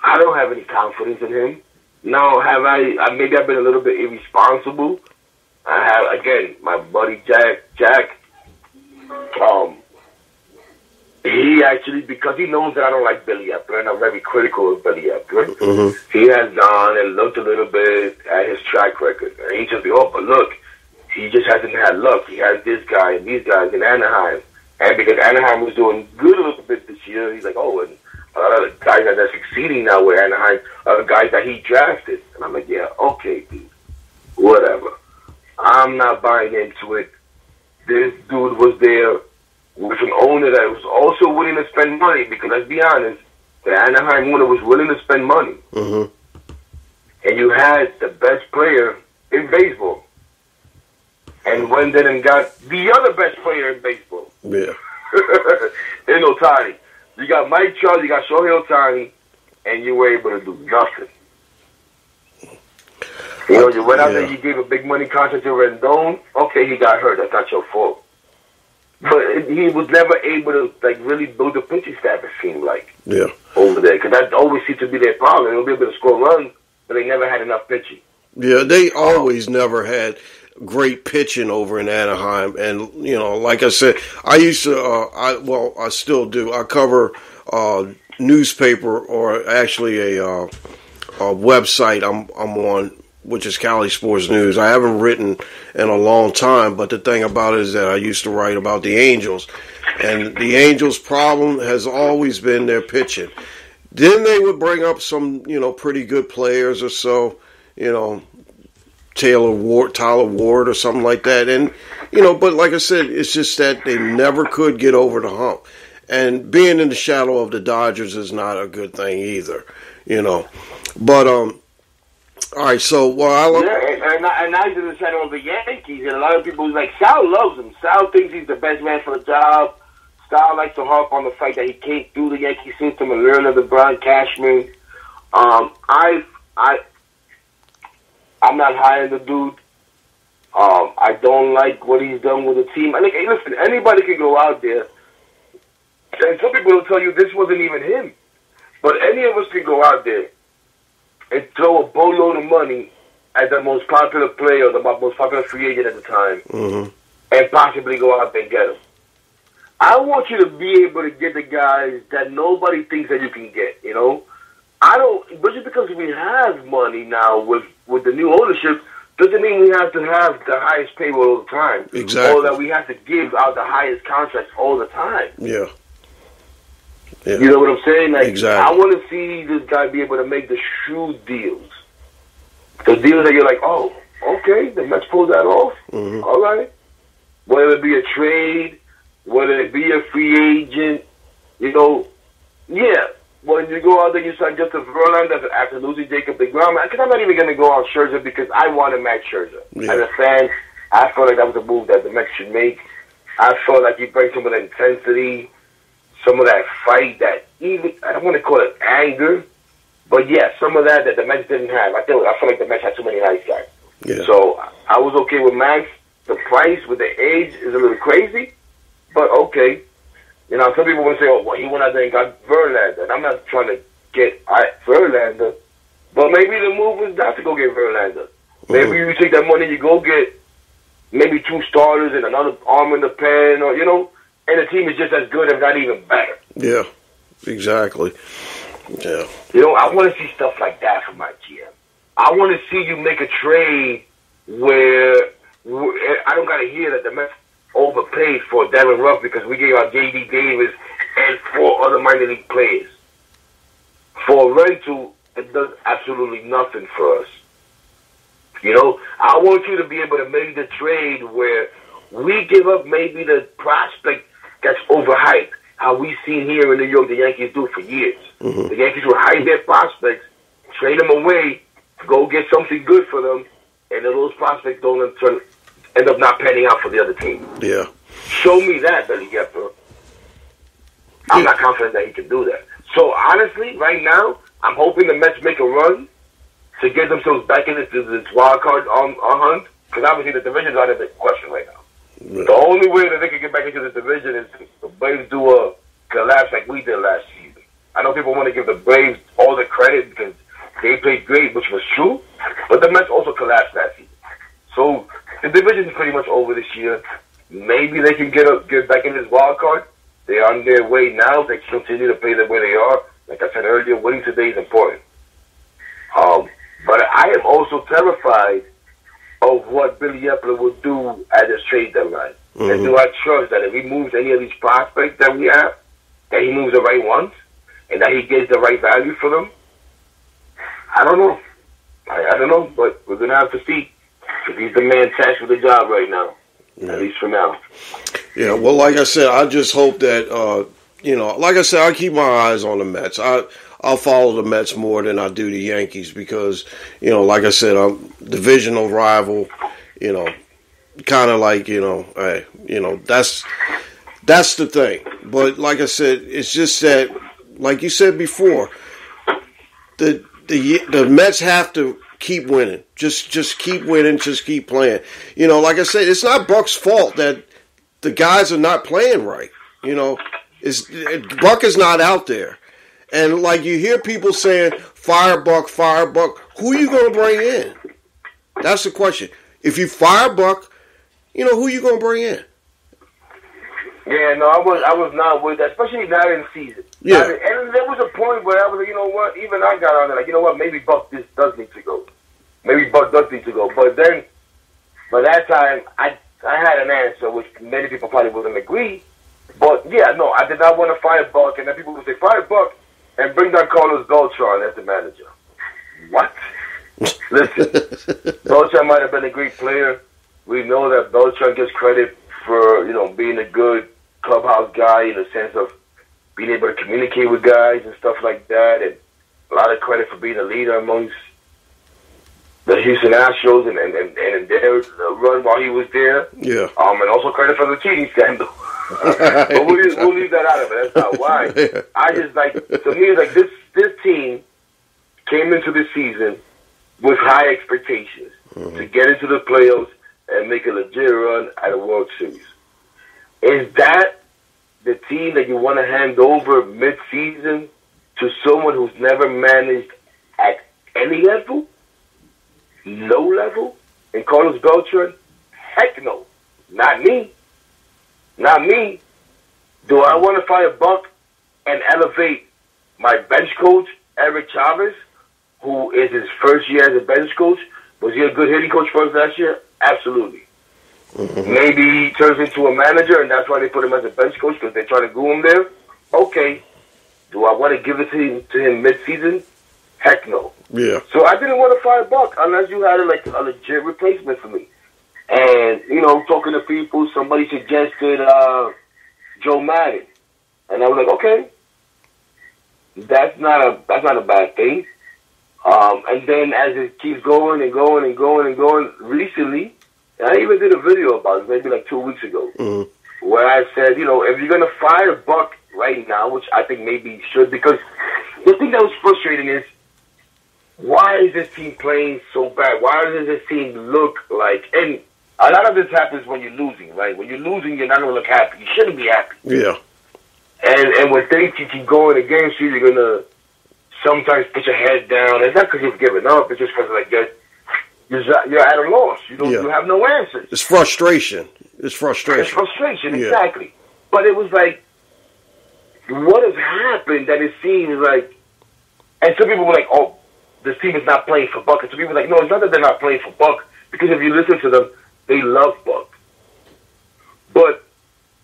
I don't have any confidence in him. Now, maybe I've been a little bit irresponsible. I have, again, my buddy Jack, he actually, because he knows that I don't like Billy Epler, and I'm very critical of Billy Epler, he has gone and looked a little bit at his track record. And he just be, but look, he just hasn't had luck. He has this guy and these guys in Anaheim, And because Anaheim was doing good a little bit this year, he's like, oh, and a lot of the guys that are succeeding now with Anaheim are the guys that he drafted. And I'm like, yeah, okay, dude, whatever. I'm not buying into it. This dude was there with an owner that was also willing to spend money, because let's be honest, the Anaheim owner was willing to spend money. Mm-hmm. And you had the best player in baseball. And went in and got the other best player in baseball. Yeah. In Ohtani. You got Mike Trout, you got Shohei Ohtani, and you were able to do nothing. You know, you went out there, you gave a big money contract to Rendon. Okay, he got hurt. That's not your fault. But he was never able to really build a pitching staff, it seemed like. Yeah. Over there. Because that always seemed to be their problem. They'll be able to score runs, but they never had enough pitching. Yeah, they always never had great pitching over in Anaheim. And, you know, like I said, I used to, I still do. I cover newspaper, or actually a website I'm on, which is Cali Sports News. I haven't written in a long time, but the thing about it is that I used to write about the Angels. And the Angels' problem has always been their pitching. Then they would bring up some, you know, pretty good players or so, you know, Tyler Ward or something like that. And, you know, but like I said, it's just that they never could get over the hump. And being in the shadow of the Dodgers is not a good thing either, you know. But, all right, so, and now he's in the shadow of the Yankees, and a lot of people, like, Sal loves him. Sal thinks he's the best man for the job. Sal likes to harp on the fact that he came through the Yankee system and learn under Brian Cashman. I'm not high on the dude. I don't like what he's done with the team. I think, hey, listen, anybody can go out there, and some people will tell you this wasn't even him. But any of us can go out there and throw a boatload of money at the most popular player, or the most popular free agent at the time, and possibly go out there and get him. I want you to be able to get the guys that nobody thinks that you can get, you know? But just because we have money now with the new ownership, doesn't mean we have to have the highest payroll all the time. Exactly. Or that we have to give out the highest contracts all the time. Yeah. You know what I'm saying? Like, exactly. I want to see this guy be able to make the shrewd deals. The deals that you're like, oh, okay, the Mets pulled that off. All right. Whether it be a trade, whether it be a free agent, you know, yeah. When you go out there, you sign Justin Verlander after losing Jacob deGrom. Because I'm not even going to go on Scherzer because I wanted Max Scherzer. Yeah. As a fan, I felt like that was a move that the Mets should make. I felt like he brings some of that intensity, some of that fight, that even, I don't want to call it anger, but yeah, some of that the Mets didn't have. I feel like the Mets had too many nice guys. Yeah. So I was okay with Max. The price with the age is a little crazy, but okay. You know, some people want to say, oh, well, he went out there and got Verlander. And I'm not trying to get Verlander, but maybe the move was not to go get Verlander. Maybe you take that money, you go get maybe 2 starters and another arm in the pen, or, you know, and the team is just as good, if not even better. Yeah, exactly. Yeah. You know, I want to see stuff like that from my GM. I want to see you make a trade where I don't got to hear that the Mets overpaid for Darren Ruff because we gave out J.D. Davis and 4 other minor league players. For rental, it does absolutely nothing for us. You know, I want you to be able to make the trade where we give up maybe the prospect that's overhyped, how we've seen here in New York the Yankees do for years. The Yankees will hype their prospects, trade them away, go get something good for them, and then those prospects don't end up not panning out for the other team. Yeah. Show me that, Billy Gepper. I'm not confident that he can do that. So, honestly, right now, I'm hoping the Mets make a run to get themselves back into this wild card hunt, because obviously the division's out of the question right now. The only way that they can get back into the division is if the Braves do a collapse like we did last season. I know people want to give the Braves all the credit because they played great, which was true, but the Mets also collapsed last season. So the division is pretty much over this year. Maybe they can get back in this wild card. They're on their way now. They continue to play the way they are. Like I said earlier, winning today is important. But I am also terrified of what Billy Epler will do at his trade deadline. And do I trust that if he moves any of these prospects that we have, that he moves the right ones, and that he gets the right value for them? I don't know. I don't know, but we're going to have to see if he's the man tasked with the job right now, at least for now. Yeah, well, like I said, I just hope that, like I said, I keep my eyes on the Mets. I'll follow the Mets more than I do the Yankees because, like I said, I'm divisional rival, kind of like, hey, that's the thing. But like I said, it's just that, like you said before, the Mets have to keep winning. Just keep winning. Just keep playing. Like I said, it's not Buck's fault that the guys are not playing right. Buck is not out there. And like you hear people saying, fire Buck. Who are you going to bring in? That's the question. If you fire Buck, who are you going to bring in? Yeah, no, I was not with that, especially not in season. Yeah. And there was a point where I was like, you know what, even I got on there, like, you know what, maybe Buck does need to go. But then, by that time, I had an answer, which many people probably wouldn't agree. But, yeah, no, I did not want to fire Buck. And then people would say, fire Buck and bring down Carlos Beltran as the manager. What? Listen, Beltran might have been a great player. We know that Beltran gets credit for, being a good clubhouse guy in the sense of being able to communicate with guys and stuff like that, and a lot of credit for being a leader amongst the Houston Astros and their run while he was there. Yeah. And also credit for the cheating scandal. But we'll leave that out of it. That's not why. Yeah. I just to me, it's like this team came into the season with high expectations to get into the playoffs and make a legit run at a World Series. Is that the team that you want to hand over mid-season to someone who's never managed at any level? Low level? And Carlos Beltran? Heck no. Not me. Not me. Do I want to fire Buck and elevate my bench coach, Eric Chavez, who is his first year as a bench coach? Was he a good hitting coach for us last year? Absolutely. Mm-hmm. Maybe he turns into a manager, and that's why they put him as a bench coach, because they try to glue him there. Okay. Do I want to give it to him mid-season? Heck no. Yeah. So I didn't want to fire Buck unless you had a legit replacement for me. And, talking to people, somebody suggested Joe Madden. And I was like, okay. That's not a bad thing. And then as it keeps going, recently, I even did a video about it, maybe like 2 weeks ago, where I said, if you're going to fire Buck right now, which I think maybe you should, because the thing that was frustrating is, why is this team playing so bad? Why does this team look like, and a lot of this happens when you're losing, right? When you're losing, you're not going to look happy. You shouldn't be happy. Yeah. And when things keep going against you, you're going to sometimes put your head down. It's not because you've given up. It's just because you're at a loss. You have no answers. It's frustration. Exactly. Yeah. But it was like, what has happened that it seems like, and some people were like, oh, this team is not playing for Buck. And some people were like, no, it's not that they're not playing for Buck, because if you listen to them, they love Buck. But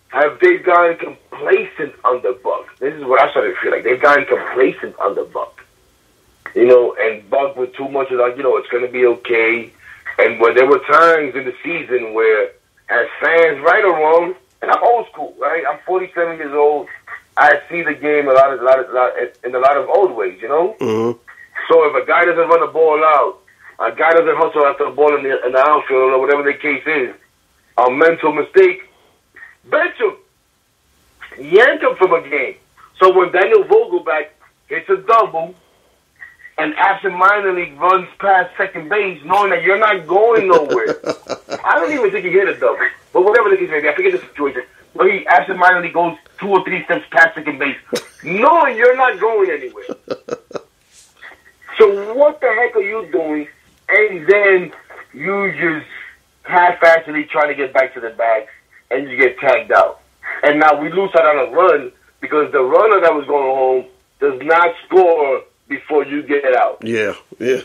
have they gotten complacent under Buck? This is what I started to feel like. They've gotten complacent under Buck. And Buck with too much of it's going to be okay. And when there were times in the season where, as fans, right or wrong, and I'm old school, right? I'm 47 years old. I see the game in a lot of old ways, Mm-hmm. So if a guy doesn't run the ball out, a guy doesn't hustle after the ball in the outfield or whatever the case is, a mental mistake, bench him. Yank him from a game. So when Daniel Vogelback hits a double and absentmindedly runs past second base, knowing that you're not going nowhere, I don't even think he hit a double. But whatever the case may be, I forget the situation. But he absentmindedly goes 2 or 3 steps past second base, knowing you're not going anywhere. So what the heck are you doing? And then you just half-assedly trying to get back to the bag, and you get tagged out. And now we lose out on a run because the runner that was going home does not score before you get out. Yeah. I'm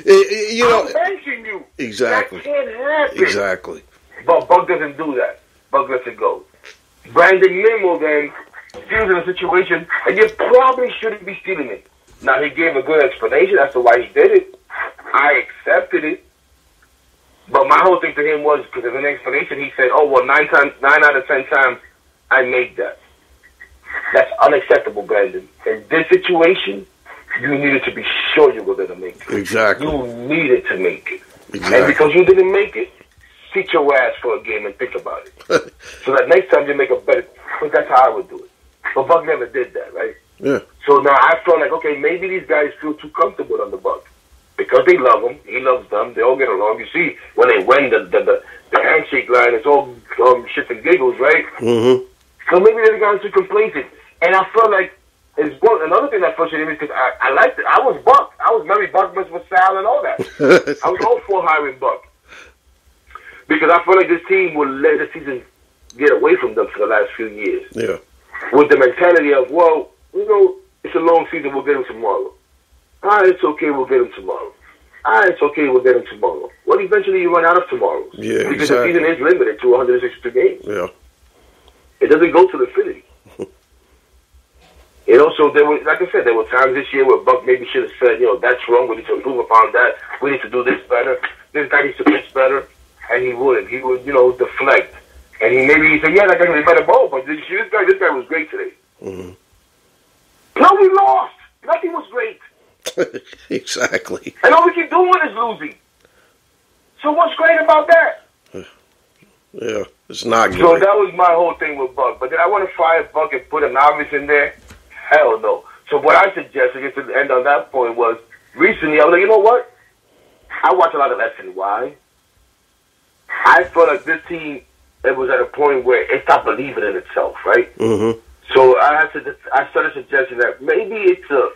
benching you. Exactly. That can't happen. Exactly. But Buck doesn't do that. Buck lets it go. Brandon Nimmo then feels in a situation, and you probably shouldn't be stealing it. Now, he gave a good explanation as to why he did it. I accepted it. But my whole thing to him was, because of an explanation, he said, oh, well, 9 out of 10 times, I make that. That's unacceptable, Brandon. In this situation, you needed to be sure you were going to make it. Exactly. You needed to make it. Exactly. And because you didn't make it, sit your ass for a game and think about it. So that next time you make a better, because that's how I would do it. But Buck never did that, right? Yeah. So now I felt like, okay, maybe these guys feel too comfortable on the Buck. Because they love him, he loves them, they all get along. You see, when they win the handshake line, it's all shits and giggles, right? Mm-hmm. So maybe they've gotten too complacent. And I felt like, another thing that frustrated me is because I liked it. I was Buck. I was Mary Buckmas with Sal and all that. I was all for hiring Buck. Because I feel like this team will let the season get away from them for the last few years. Yeah. With the mentality of, well, it's a long season, we'll get him tomorrow. It's okay, we'll get him tomorrow. It's okay, we'll get him tomorrow. Well, eventually you run out of tomorrows. Yeah, because exactly. the season is limited to 162 games. Yeah. It doesn't go to infinity. And also, like I said, there were times this year where Buck maybe should have said, that's wrong, we need to improve upon that. We need to do this better. This guy needs to pitch better. And he wouldn't. He would, deflect. And he said, yeah, that guy was better ball, but this guy was great today. Mm-hmm. No, we lost. Nothing was great. Exactly. And all we keep doing is losing. So what's great about that? Yeah, it's not good. So that was my whole thing with Buck. But did I want to fire Buck and put a novice in there? Hell no. So what I suggested, just to end on that point, was recently I was like, you know what? I watch a lot of SNY. I felt like this team, it was at a point where it stopped believing in itself, right? Mm-hmm. So I started suggesting that maybe it's a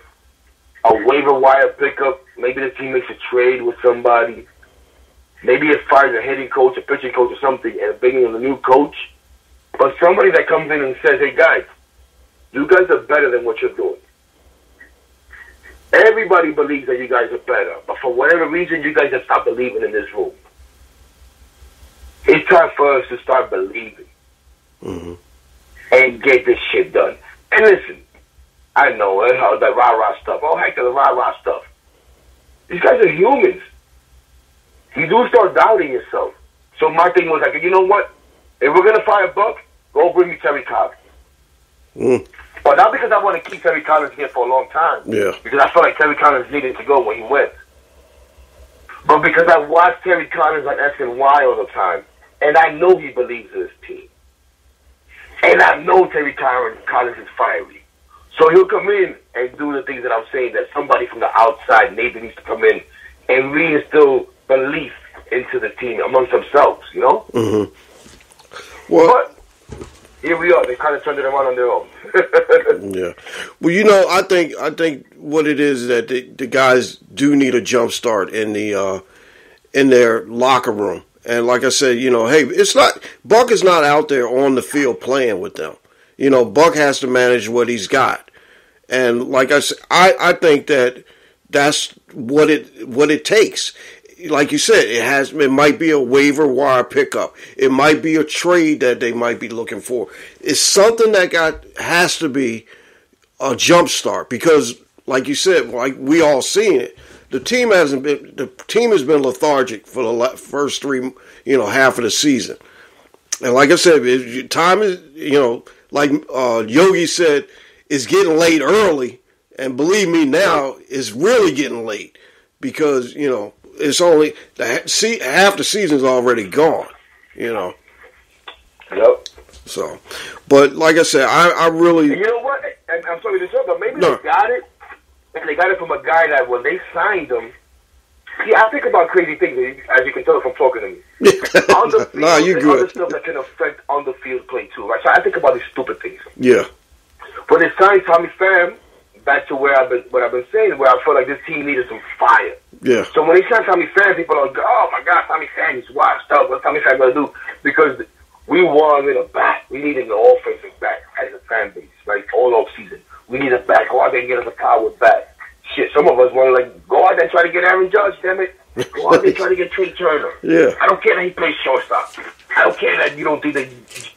waiver wire pickup. Maybe the team makes a trade with somebody. Maybe it fires a hitting coach, a pitching coach, or something, and bringing in a new coach. But somebody that comes in and says, hey, guys, you guys are better than what you're doing. Everybody believes that you guys are better. But for whatever reason, you guys have stopped believing in this room. It's time for us to start believing. Mm-hmm. And get this shit done. And listen, I know the rah-rah stuff. Oh, heck of the rah-rah stuff. These guys are humans. You do start doubting yourself. So my thing was like, you know what? If we're going to fire Buck, go bring me Terry Collins. Mm. But not because I want to keep Terry Collins here for a long time. Yeah. Because I felt like Terry Collins needed to go when he went. But because I watched Terry Collins on SNY all the time, and I know he believes in his team. And I know Terry Collins is fiery. So he'll come in and do the things that I'm saying, that somebody from the outside maybe needs to come in and reinstill belief into the team amongst themselves, Mm-hmm. Well, but here we are. They kind of turned it around on their own. Yeah. Well, I think what it is that the guys do need a jump start in their locker room. And like I said, hey, it's not Buck is not out there on the field playing with them. Buck has to manage what he's got. And like I said, I think that's what it takes. Like you said, it might be a waiver wire pickup. It might be a trade that they might be looking for. It's something that has to be a jump start, because like you said, like we all seen it. The team has been lethargic for the first three, half of the season. And like I said, time is, like Yogi said, it's getting late early. And believe me, now it's really getting late, because, it's only half the season's already gone, Yep. So, but like I said, I really. And you know what? And I'm sorry to say, but maybe they got it. And they got it from a guy that when they signed him, I think about crazy things, as you can tell from talking to me. On the field, you're and good. other stuff that can affect on the field play too, right? So I think about these stupid things. Yeah. When they signed Tommy Pham, back to what I've been saying, where I felt like this team needed some fire. Yeah. So when they signed Tommy Pham, people are like, oh my God, Tommy Pham, he's washed up. What's Tommy Pham gonna do? Because we wanted a bat. We needed an offensive bat as a fan base, right? All off season. We need a bat. Go out there and get us a power bat. Shit, some of us want to go out there and try to get Aaron Judge, damn it. Go out there and try to get get Trey Turner. Yeah. I don't care that he plays shortstop. I don't care that you don't think the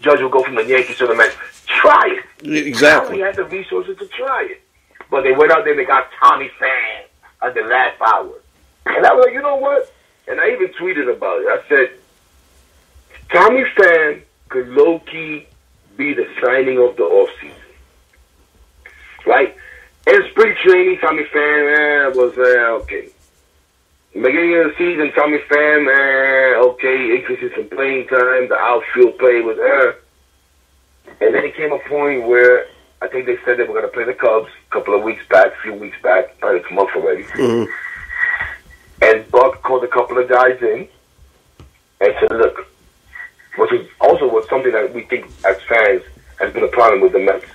Judge will go from the Yankees to the Mets. Try it. Exactly. They had the resources to try it. But they went out there and they got Tommy Pham at the last hour. And I was like, you know what? And I even tweeted about it. I said, Tommy Pham could low-key be the signing of the offseason. Right? In spring training, Tommy Pham was okay. Beginning of the season, Tommy Pham, okay, increases some playing time. The outfield play was And then it came a point where I think they said they were going to play the Cubs a few weeks back, probably a month already. Mm-hmm. And Buck called a couple of guys in and said, look, which is also was something that we think as fans has been a problem with the Mets.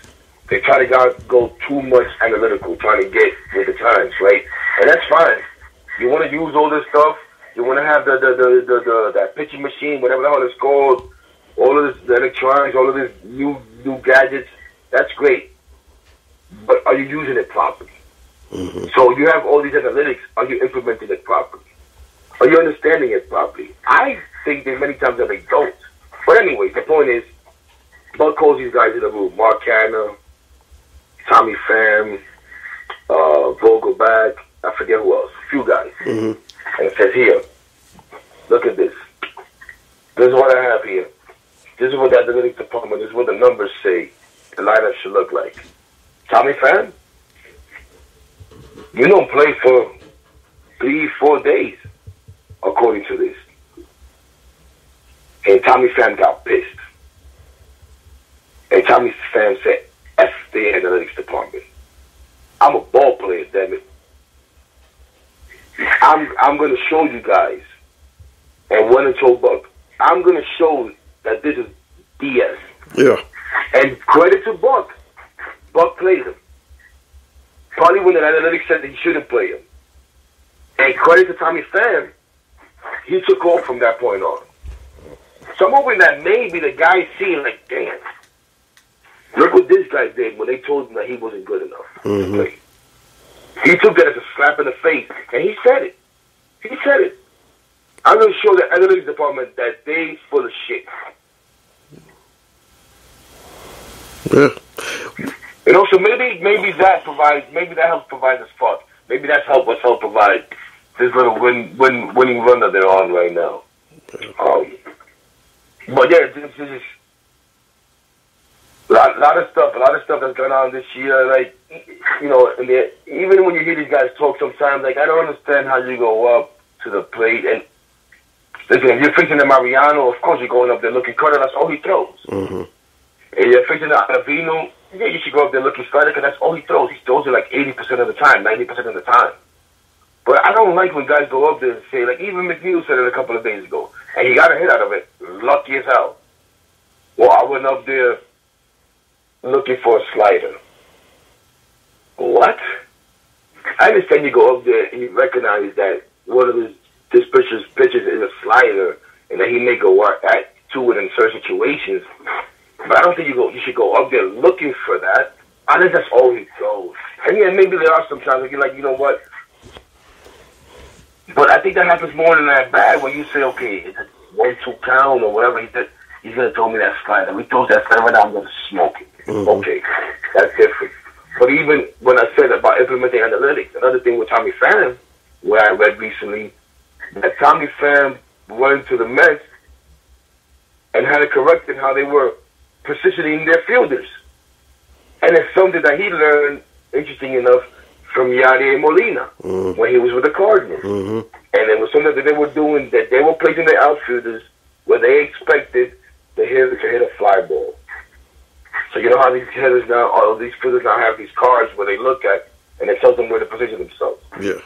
They try to go too much analytical, trying to get with the times, right? And that's fine. You want to use all this stuff. You want to have that pitching machine, whatever the hell it's called, all of this, the electronics, all of this new gadgets. That's great. But are you using it properly? Mm-hmm. So you have all these analytics. Are you implementing it properly? Are you understanding it properly? I think there's many times that they don't. But anyways, the point is, Buck calls these guys in the room. Mark Canna, Tommy Pham, Vogelback, I forget who else. A few guys. Mm-hmm. And it says here, look at this. This is what I have here. This is what the analytics department, this is what the numbers say the lineup should look like. Tommy Pham, you don't play for 3-4 days, according to this. And Tommy Pham got pissed. And Tommy Pham said, F the analytics department. I'm a ball player, damn it. I'm going to show you guys. And one and told Buck, I'm going to show that this is BS. Yeah. And credit to Buck. Buck played him. Probably when the analytics said that he shouldn't play him. And credit to Tommy Pham, he took off from that point on. So I'm hoping that maybe the guys see like, damn, look what this guy did when they told him that he wasn't good enough to play. He took that as a slap in the face, and he said it. He said it. I'm going to show the analytics department that they full of shit. Yeah. You know, so maybe that helps provide the spark. Maybe that's what's helped provide this little winning run that they're on right now. But yeah, this is a lot of stuff that's going on this year. Like, you know, even when you hear these guys talk sometimes, like, I don't understand how you go up to the plate and listen, if you're fixing the Mariano, of course you're going up there looking cutter, that's all he throws. Mm-hmm. And you're fixing the Avino, yeah, you should go up there looking slider because that's all he throws. He throws it like 80% of the time, 90% of the time. But I don't like when guys go up there and say, like even McNeil said it a couple of days ago, and he got a hit out of it, lucky as hell. Well, I went up there looking for a slider. What? I understand you go up there and you recognize that one of this pitcher's pitches is a slider, and that he may go to it in certain situations. But I don't think you should go up there looking for that. I think that's all he throws. And yeah, maybe there are some times where you're like, you know what? But I think that happens more than that bad when you say, okay, it's a 1-2 count or whatever. He said, he's going to throw me that slider. If he throws that slider right now, I'm going to smoke it. Mm-hmm. Okay, that's different. But even when I said about implementing analytics, another thing with Tommy Pham, where I read recently, that Tommy Pham went to the Mets and had it corrected how they were positioning their fielders. And it's something that he learned, interesting enough, from Yadier Molina when he was with the Cardinals. Mm-hmm. And it was something that they were doing, that they were placing their outfielders where they expected the hitter to hit a fly ball. So you know how these hitters now, all these fielders now have these cards where they look at and it tells them where to position themselves. Yeah.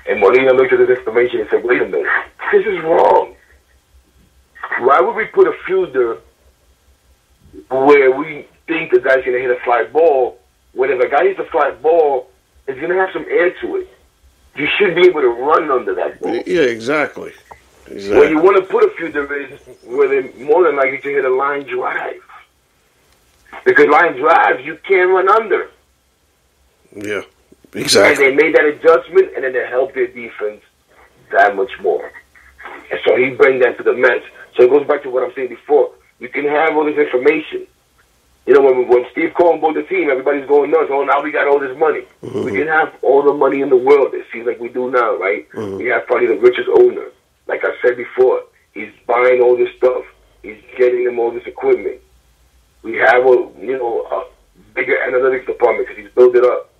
And Molina looked at this information and said, wait a minute, this is wrong. Why would we put a fielder where we think the guy's going to hit a fly ball, when if a guy hits a fly ball, it's going to have some air to it. You should be able to run under that ball. Yeah, exactly. Where you want to put a fielder is where they're more than likely to hit a line drive. Because line drives, you can't run under. Yeah, exactly. And they made that adjustment, and then it helped their defense that much more. he brings that to the Mets. So it goes back to what I'm saying before. You can have all this information. You know, when Steve Cohen bought the team, everybody's going nuts. Oh, now we got all this money. Mm-hmm. We can have all the money in the world. It seems like we do now, right? Mm-hmm. We have probably the richest owner. Like I said before, he's buying all this stuff. He's getting them all this equipment. We have a bigger analytics department because he's built it up.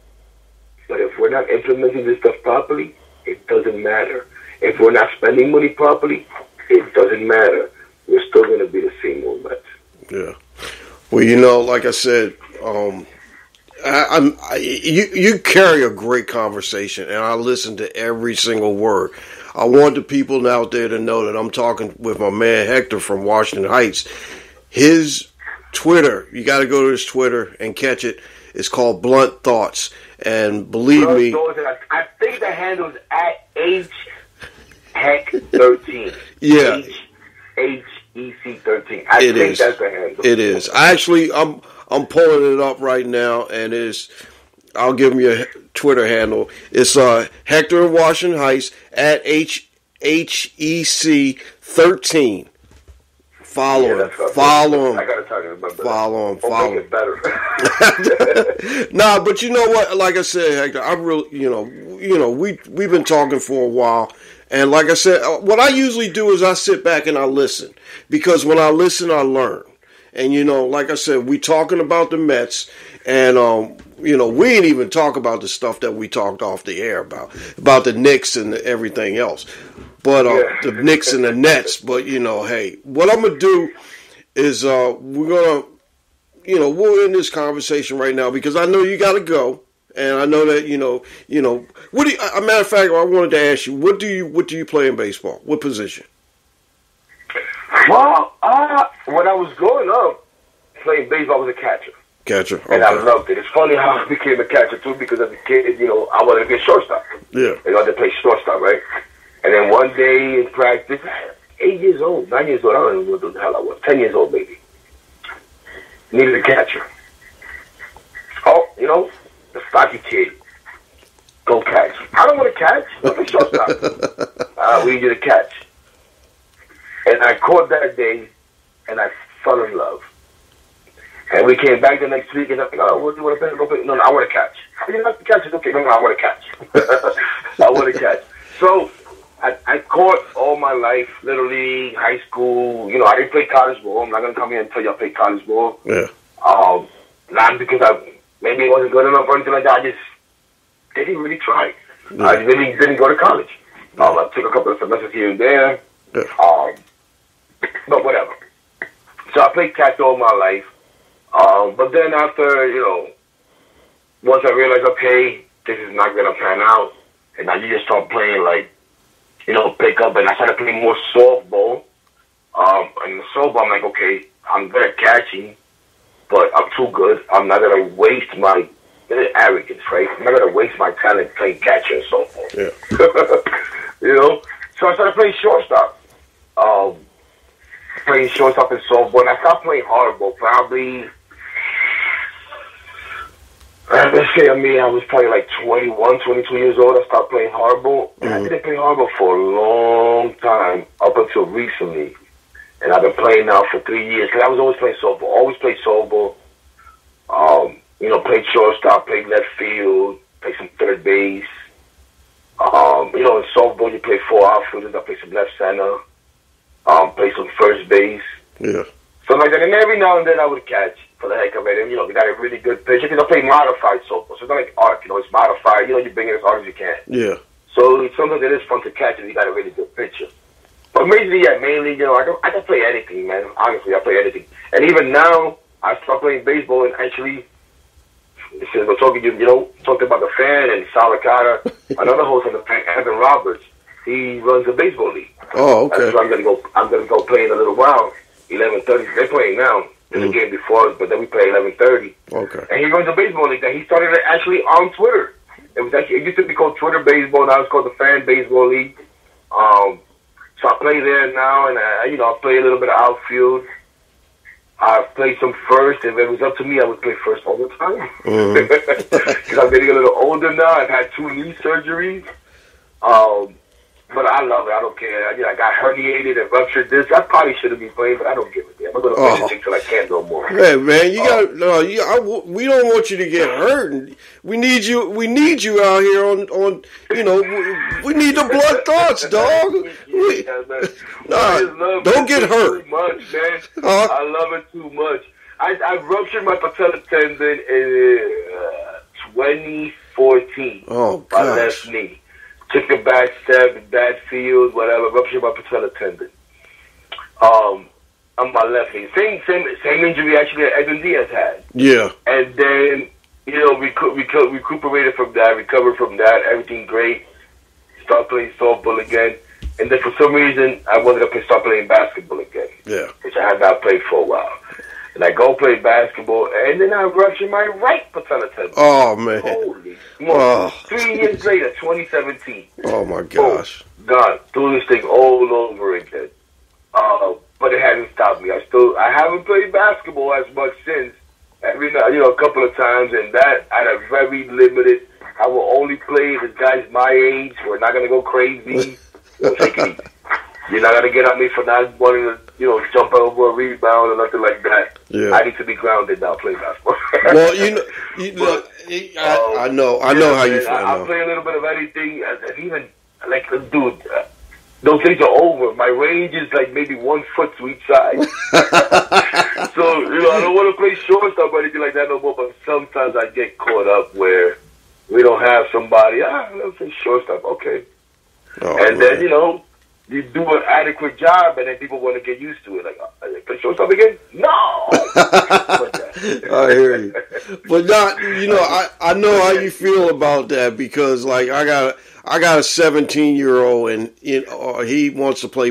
But if we're not implementing this stuff properly, it doesn't matter. If we're not spending money properly, it doesn't matter. We're still going to be the same old Mets. Yeah. Well, like I said, you carry a great conversation, and I listen to every single word. I want the people out there to know that I'm talking with my man Hector from Washington Heights. His Twitter, you got to go to his Twitter and catch it. It's called Blunt Thoughts, and believe me, I think the handle is at HHEC13. Yeah. HEC13. I think that's the handle. It is. I'm pulling it up right now, and I'll give him your Twitter handle. It's Hector in Washington Heights at HEC13. Follow him. Follow him. I gotta tell you, remember. Follow him. Make it better. Nah, but you know what? Like I said, Hector, I really, we've been talking for a while. And like I said, what I usually do is I sit back and I listen. Because when I listen, I learn. And, like I said, we talking about the Mets. And, we ain't even talk about the stuff that we talked off the air about the Knicks and everything else. But the Knicks and the Nets. But, hey, what I'm going to do is we're going to, we'll end this conversation right now because I know you got to go. And I know that, what do you, a matter of fact, I wanted to ask you, what do you play in baseball? What position? Well, when I was growing up, playing baseball, I was a catcher. Catcher, okay. And I loved it. It's funny how I became a catcher, too, because as a kid, I wanted to be a shortstop. Yeah. I wanted to play shortstop, right? And then one day in practice, 8 years old, 9 years old, I don't know what the hell I was, 10 years old, maybe. Needed a catcher. Oh, the stocky kid. Go catch. I don't want to catch. I'm a shortstop. We need you to catch. And I caught that day, and I fell in love. And we came back the next week, and I'm like, oh, what do you want to play? No, I want to catch. You didn't have to catch. It's okay. No, I want to catch. I want to catch. So I caught all my life, literally, high school. I didn't play college ball. I'm not going to come here and tell you I played college ball. Yeah. Not because maybe it wasn't good enough or anything like that. I just didn't really try. Yeah. I really didn't go to college. I took a couple of semesters here and there. Yeah. But whatever. So I played catch all my life. But then after, once I realized, okay, this is not going to pan out, and now you just start playing pick up, and I started playing more softball. And the softball, I'm like, okay, I'm good at catching, but I'm too good. I'm not going to waste my arrogance, right? I'm not going to waste my talent playing catcher and softball. Yeah. So I started playing shortstop. Playing shortstop and softball, and I stopped playing hardball probably. Let's say, I was probably like 21, 22 years old. I stopped playing hardball. Mm-hmm. I didn't play hardball for a long time, up until recently. And I've been playing now for 3 years, because I was always playing softball. Always played softball. Played shortstop, played left field, played some third base. In softball, you play 4 outfielders. I played some left center. Play some first base. Yeah. So like that, and every now and then I would catch for the heck of it. And you got a really good pitcher because I play modified softball, so it's not like arc. It's modified. You bring it as hard as you can. Yeah. So sometimes it is fun to catch if you got a really good pitcher. But mainly, I can play anything, man. Honestly, I play anything. And even now, I start playing baseball and actually, since we're talking, talking about the fan and Salicata, another host on the fan, Evan Roberts. He runs a baseball league. Oh, okay. So I'm gonna go play in a little while. 11:30. They're playing now. There's a game before us, but then we play 11:30. Okay. And he runs a baseball league. That he started it actually on Twitter. It used to be called Twitter Baseball. Now it's called the Fan Baseball League. So I play there now, and I play a little bit of outfield. I played some first. If it was up to me, I would play first all the time. Because I'm getting a little older now. I've had 2 knee surgeries. But I love it. I don't care. I got herniated and ruptured this. I probably shouldn't be playing, but I don't give a damn. I'm going to play this thing till I can't no more. Yeah, man, you got we don't want you to get hurt. We need you. We need you out here on. We need the blood thoughts, dog. Don't get hurt. Too much, man. I love it too much. I ruptured my patella tendon in 2014. Oh, gosh. My left knee. Took a bad step, bad field, whatever. Ruptured my patella tendon. On my left knee. Same injury actually that Edwin Diaz had. Yeah. And then, recuperated from that, recovered from that, everything great. Start playing softball again. And then for some reason, I wanted to start playing basketball again. Yeah. Which I had not played for a while. And I go play basketball, and then I ruptured my right patella tendon. Oh, man. Holy smoke. 3 years later, 2017. Oh, my gosh. Oh, God, do this thing all over again. But it hasn't stopped me. I haven't played basketball as much since. Every night, a couple of times, and that at a very limited. I will only play with guys my age. We're not going to go crazy. Take it easy. You're not going to get on me for not wanting to, jump over a rebound or nothing like that. Yeah. I need to be grounded now, play basketball. Well, I know how you feel. I play a little bit of anything. Even, dude, those things are over. My range is like maybe 1 foot to each side. So, I don't want to play shortstop or anything like that no more, but sometimes I get caught up where we don't have somebody, let's say shortstop, okay. Then, you do an adequate job, and then people want to get used to it. Like, play shortstop again? No! I hear you. But I know how you feel about that because, like, I got a 17-year-old, and he wants to play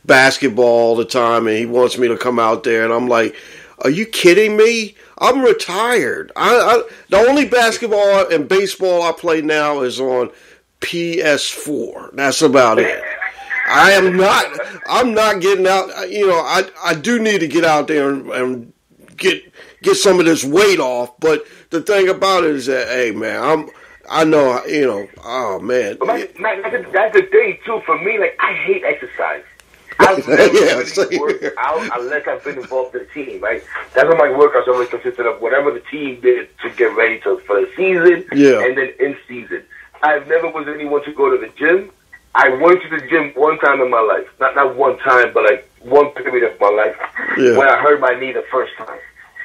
basketball all the time, and he wants me to come out there, and I'm like, are you kidding me? I'm retired. The only basketball and baseball I play now is on PS4. That's about it. I'm not getting out. I do need to get out there and get some of this weight off. But the thing about it is that, hey, man, oh man. That's the thing too. For me, like, I hate exercise. I've never worked out unless I've been involved in the team, right? That's what my workouts always consisted of. Whatever the team did to get ready for the season, and then in season. I've never was anyone to go to the gym. I went to the gym one time in my life. Not one time, but like one period of my life when I hurt my knee the first time.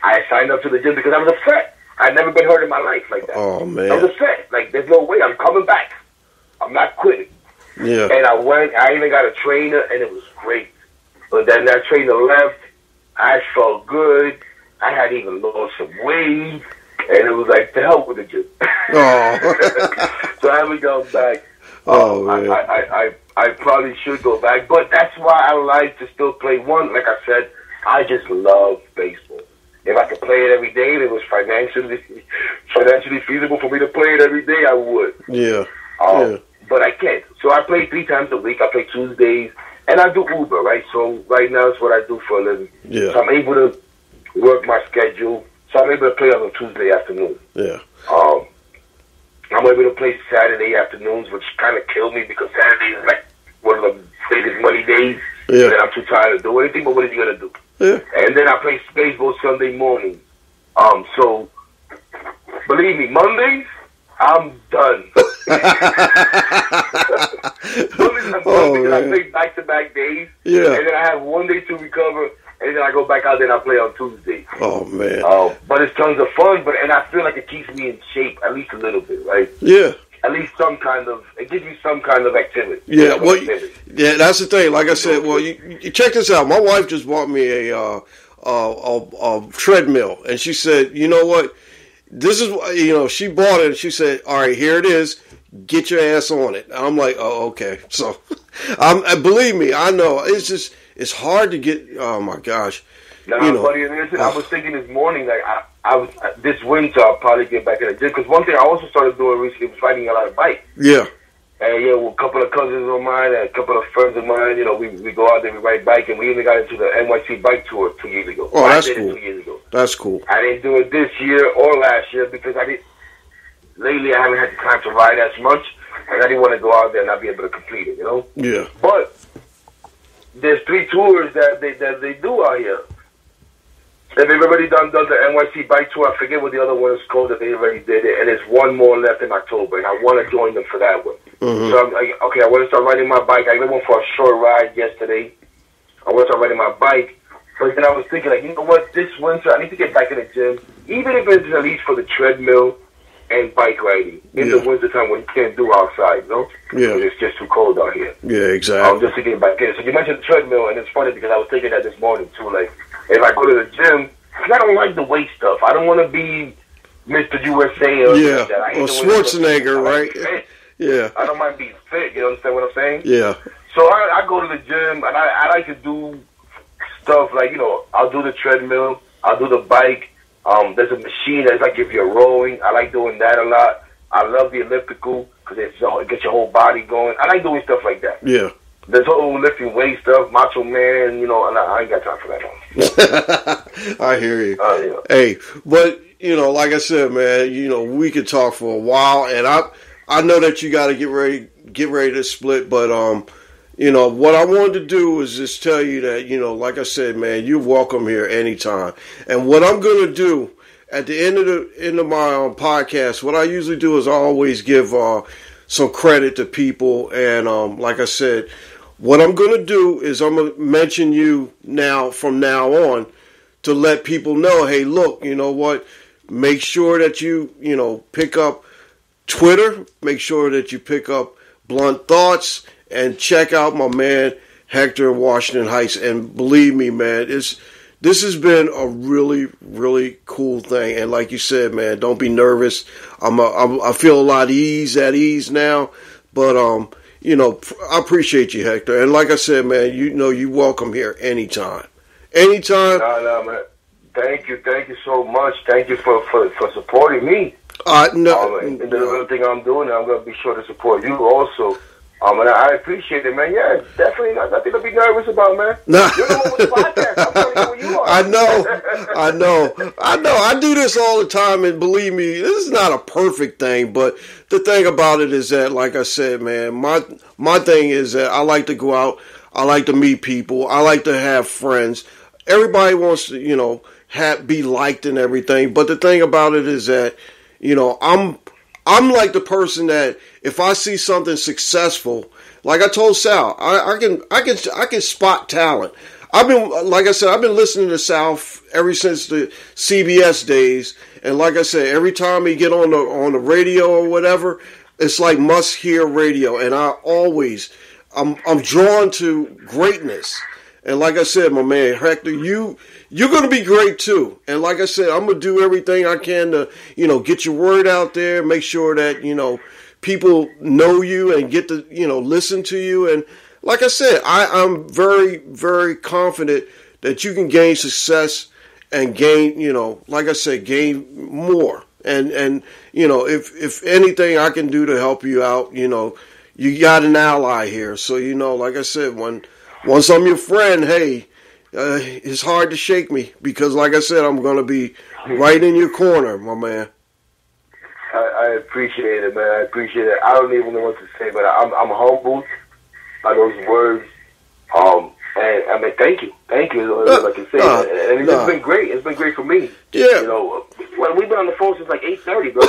I signed up to the gym because I was upset. I'd never been hurt in my life like that. Oh, man. I was upset. Like, there's no way. I'm coming back. I'm not quitting. Yeah. And I went. I even got a trainer, and it was great. But then that trainer left. I felt good. I had even lost some weight. And it was like, to hell with the gym. Oh. So I haven't gone back. Oh, man. I probably should go back. But that's why I like to still play one. Like I said, I just love baseball. If I could play it every day and it was financially feasible for me to play it every day, I would. Yeah. But I can't. So I play 3 times a week. I play Tuesdays. And I do Uber, right? So right now it's what I do for a living. Yeah. So I'm able to work my schedule. So I'm able to play on a Tuesday afternoon. Yeah. I'm able to play Saturday afternoons, which kind of killed me because Saturday is like one of the biggest money days. Yeah. And I'm too tired to do anything, but what are you going to do? Yeah. And then I play baseball Sunday morning. So, believe me, Mondays, I'm done. Mondays, I'm done because I play back-to-back days. Yeah. And then I have one day to recover, and then I go back out there and I play on Tuesday. Oh, man. But it's tons of fun, and I feel like it keeps me in shape, at least a little bit, right? Yeah. At least it gives you some kind of activity. Yeah, yeah, that's the thing. Like I said, well, you check this out. My wife just bought me a treadmill, and she said, you know what? This is, she bought it, and she said, all right, here it is. Get your ass on it. And I'm like, oh, okay. So, believe me, I know. It's hard to get, oh, my gosh. Now, buddy, listen, I was thinking this morning, like, I was this winter, I'll probably get back in the gym. Because one thing I also started doing recently was riding a lot of bikes. Yeah. And, with a couple of cousins of mine and a couple of friends of mine, we go out there, we ride bike, and we even got into the NYC bike tour 2 years ago. Oh, that's cool. 2 years ago. That's cool. I didn't do it this year or last year because lately I haven't had the time to ride as much. and I didn't want to go out there and not be able to complete it, you know? Yeah. But there's 3 tours that they do out here. And they've already done the NYC bike tour. I forget what the other one is called that they already did it. And there's one more left in October, and I want to join them for that one. Mm-hmm. So I'm like, okay, I want to start riding my bike. I went for a short ride yesterday. I want to start riding my bike. But then I was thinking, like, you know what, this winter I need to get back in the gym, even if it's at least for the treadmill and bike riding in the winter time when you can't do outside, you know? Yeah. Because it's just too cold out here. Yeah, exactly. Just to get back in. So you mentioned the treadmill, and it's funny because I was thinking that this morning, too. Like, if I go to the gym, because I don't like the weight stuff. I don't want to be Mr. USA or that. I hate or the Schwarzenegger, right? Fit. Yeah. I don't mind being fit. You understand what I'm saying? Yeah. So I go to the gym, and I like to do stuff like, you know, I'll do the treadmill, I'll do the bike. There's a machine that's like if you're rowing. I like doing that a lot. I love the elliptical because it gets your whole body going. I like doing stuff like that. Yeah. This whole lifting weight stuff, Macho Man, you know, and I ain't got time for that. I hear you. Yeah. Hey, but, you know, like I said, man, you know, we could talk for a while, and I know that you got to get ready to split, but, you know, what I wanted to do is just tell you that, you know, like I said, man, you're welcome here anytime. And what I'm going to do at the end of my podcast, what I usually do is I always give some credit to people. And like I said, what I'm going to do is I'm going to mention you now from now on to let people know, hey, look, you know what? Make sure that you know, pick up Twitter. Make sure that you pick up Blunt Thoughts. And check out my man Hector in Washington Heights. And believe me, man, this has been a really, really cool thing. And like you said, man, don't be nervous. I feel a lot at ease now. But you know, I appreciate you, Hector. And like I said, man, you know, you're welcome here anytime. Anytime. No, man. Thank you so much. Thank you for supporting me. And the other thing I'm doing, I'm going to be sure to support you also. And I appreciate it, man. Yeah, definitely nothing to be nervous about, man. No. You're the one with the podcast. I'm telling you what you are. I know. I do this all the time, and believe me, this is not a perfect thing, but the thing about it is that, like I said, man, my thing is that I like to go out, I like to meet people, I like to have friends. Everybody wants to, you know, be liked and everything, but the thing about it is that, you know, I'm like the person that if I see something successful, like I told Sal, I can spot talent. I've been listening to Sal ever since the CBS days, and like I said, every time he get on the radio or whatever, it's like must hear radio, and I'm drawn to greatness. And like I said, my man Hector, you're going to be great too. And like I said, I'm going to do everything I can to, you know, get your word out there, make sure that, you know, people know you and get to, you know, listen to you. And like I said, I'm very, very confident that you can gain success and gain, you know, like I said, gain more. And you know, if anything I can do to help you out, you know, you got an ally here. So, you know, like I said, once I'm your friend, hey, it's hard to shake me because, like I said, I'm going to be right in your corner, my man. I appreciate it, man. I appreciate it. I don't even know what to say, but I'm humbled by those words. And I mean, thank you, like I say, and it's been great. It's been great for me. Yeah. You know, well, we've been on the phone since like 8:30, bro.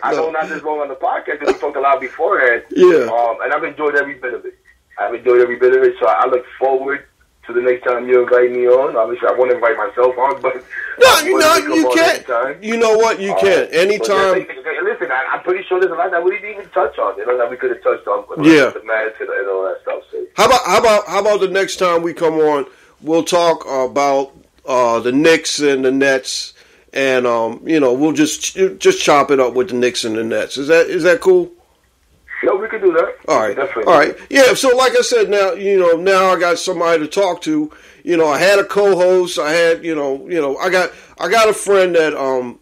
I know not this long on the podcast because we talked a lot beforehand. Yeah. And I've enjoyed every bit of it. So I look forward to the next time you invite me on. Obviously, I won't invite myself on, but you can't. You know what? You can anytime. Listen, I'm pretty sure there's a lot that we didn't even touch on. You know, that we could have touched on. Yeah. The match and all that stuff. So. How about the next time we come on? We'll talk about the Knicks and the Nets, and you know, we'll just chop it up with the Knicks and the Nets. Is that cool? No, we could do that. All right. Definitely. All right. Yeah, so like I said, now I got somebody to talk to. You know, I had a co-host. I had, I got a friend that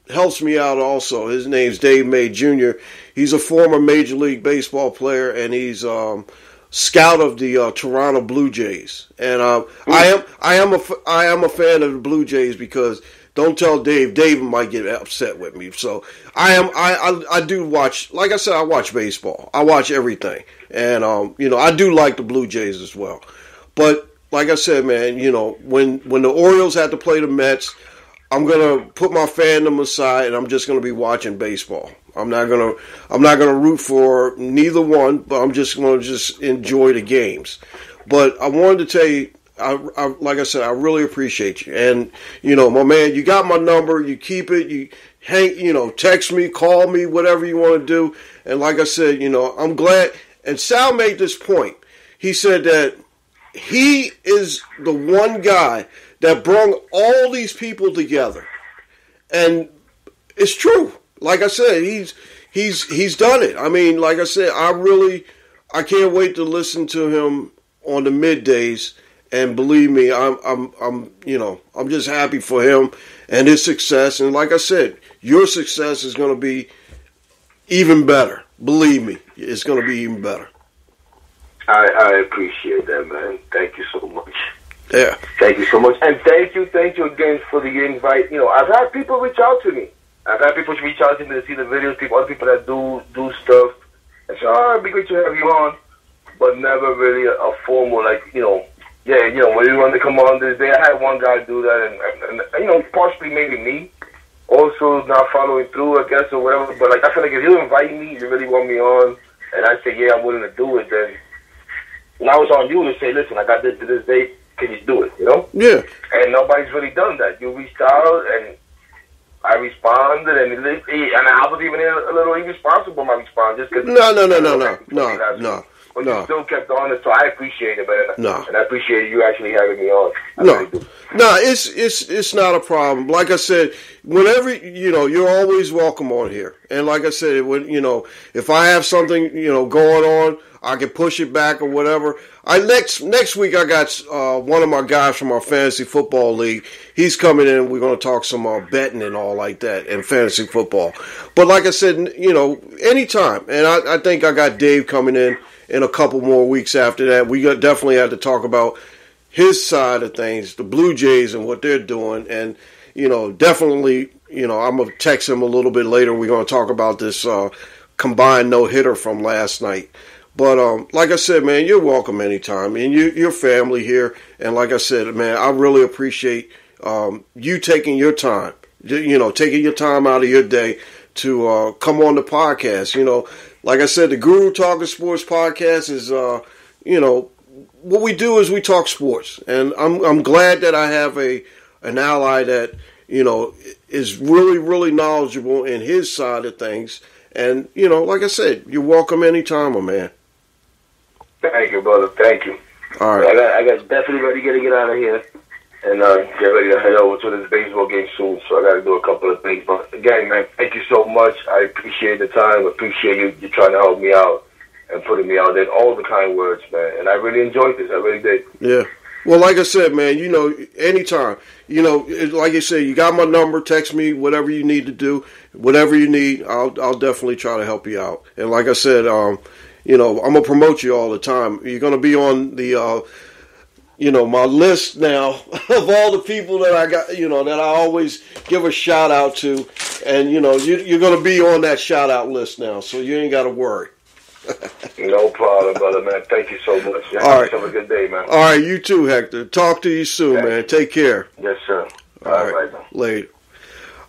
helps me out also. His name's Dave May Jr. He's a former Major League Baseball player, and he's scout of the Toronto Blue Jays. And I am a fan of the Blue Jays because Don't tell Dave. Dave might get upset with me. So I do watch. Like I said, I watch baseball. I watch everything, and I do like the Blue Jays as well. But like I said, man, when the Orioles had to play the Mets, I'm gonna put my fandom aside, and I'm just gonna be watching baseball. I'm not gonna root for neither one, but I'm just gonna enjoy the games. But I wanted to tell you. Like I said, I really appreciate you. And, my man, you got my number. You keep it. You text me, call me, whatever you want to do. And like I said, I'm glad. And Sal made this point. He said that he is the one guy that brought all these people together. And it's true. Like I said, he's done it. I mean, like I said, I can't wait to listen to him on the middays. And believe me, I'm just happy for him and his success. And like I said, your success is going to be even better. Believe me, it's going to be even better. I appreciate that, man. Thank you so much. Yeah. Thank you so much. And thank you again for the invite. I've had people reach out to me. I've had people reach out to me to see the videos, other people that do stuff. And so, it'd be great to have you on. But never really a formal, when you want to come on this day, I had one guy do that, and partially maybe me, also not following through, I guess, or whatever. But I feel like if you invite me, you really want me on, and I say, yeah, I'm willing to do it, then now it's on you to say, listen, I got this to this date, can you do it, Yeah. And nobody's really done that. You reached out, and I responded, and I was even a little irresponsible in my response, just because... No. But you still kept on it, so I appreciate it, man. No. And I appreciate you actually having me on. It's not a problem. Like I said, whenever, you're always welcome on here. And like I said, when, if I have something, going on, I can push it back or whatever. Next week I got one of my guys from our fantasy football league. He's coming in. We're going to talk some betting and all like that and fantasy football. But like I said, anytime. And I think I got Dave coming in a couple more weeks after that. We definitely have to talk about his side of things, the Blue Jays and what they're doing. And, definitely, I'm going to text him a little bit later. We're going to talk about this combined no-hitter from last night. But like I said, man, you're welcome anytime. And you're family here. And like I said, man, I really appreciate you taking your time, taking your time out of your day to come on the podcast. Like I said, the Guru Talking Sports podcast is, what we do is we talk sports. And I'm glad that I have an ally that, is really, really knowledgeable in his side of things. And, like I said, you're welcome anytime, my man. Thank you, brother. Thank you. All right. I got definitely ready to get out of here and get ready to head over to this baseball game soon. So I got to do a couple of things. But again, man, thank you so much. I appreciate the time. Appreciate you trying to help me out and putting me out there. All the kind words, man. And I really enjoyed this. I really did. Yeah. Well, like I said, man, anytime. Like I said, you got my number. Text me, whatever you need to do. Whatever you need, I'll definitely try to help you out. And like I said, I'm going to promote you all the time. You're going to be on the, my list now of all the people that I got, that I always give a shout out to. And, you're going to be on that shout out list now, so you ain't got to worry. No problem, brother, man. Thank you so much. All right. Have a good day, man. All right, you too, Hector. Talk to you soon, man. Take care. Yes, sir. All right. Later.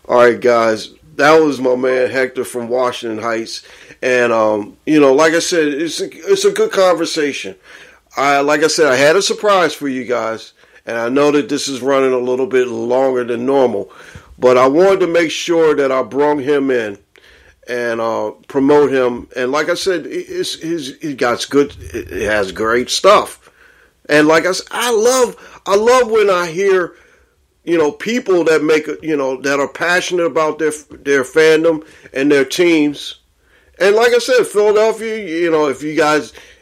All right, guys. That was my man Hector from Washington Heights. And, like I said, it's a good conversation. Like I said, I had a surprise for you guys. And I know that this is running a little bit longer than normal. But I wanted to make sure that I brought him in and promote him. And like I said, he has great stuff. And like I said, I love when I hear, people that make, that are passionate about their fandom and their teams. And like I said, Philadelphia,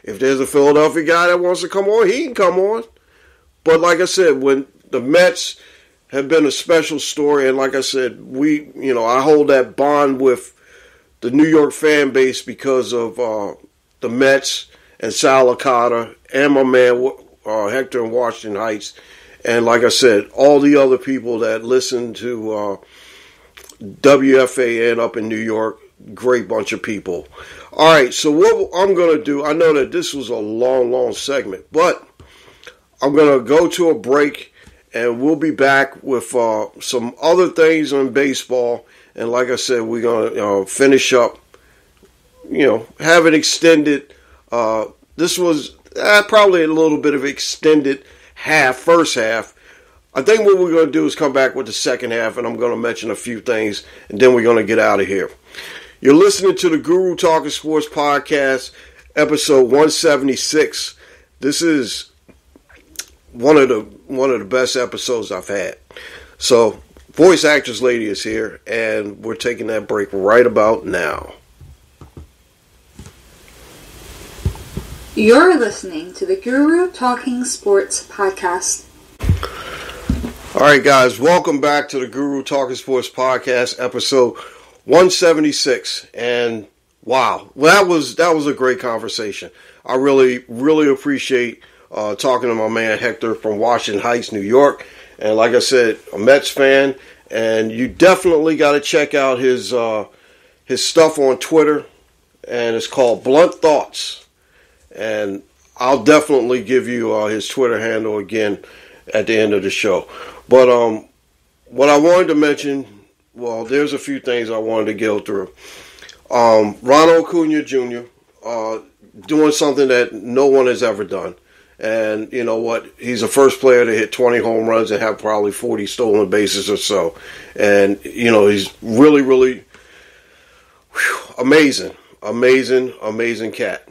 if there's a Philadelphia guy that wants to come on, he can come on. But like I said, when the Mets have been a special story, and like I said, I hold that bond with the New York fan base because of the Mets and Sal Licata and my man Hector in Washington Heights. And like I said, all the other people that listen to WFAN up in New York, great bunch of people. All right, so what I'm going to do, I know that this was a long segment, but I'm going to go to a break, and we'll be back with some other things on baseball. And like I said, we're going to finish up, have an extended, this was probably a little bit of extended first half. I think what we're going to do is come back with the second half, and I'm going to mention a few things, and then we're going to get out of here. You're listening to the Guru Talkin Sports Podcast, episode 176. This is one of the best episodes I've had. So, voice actress lady is here, and we're taking that break right about now. You're listening to the Guru Talking Sports Podcast. All right, guys, welcome back to the Guru Talking Sports Podcast, episode 176. And wow, well, that was a great conversation. I really appreciate talking to my man Hector from Washington Heights, New York. And like I said, a Mets fan, and you definitely got to check out his stuff on Twitter, and it's called Blunt Thoughts. And I'll definitely give you his Twitter handle again at the end of the show. But what I wanted to mention, well, there's a few things I wanted to go through. Ronald Acuna Jr. Doing something that no one has ever done. And you know what? He's the first player to hit 20 home runs and have probably 40 stolen bases or so. And, he's really amazing cat.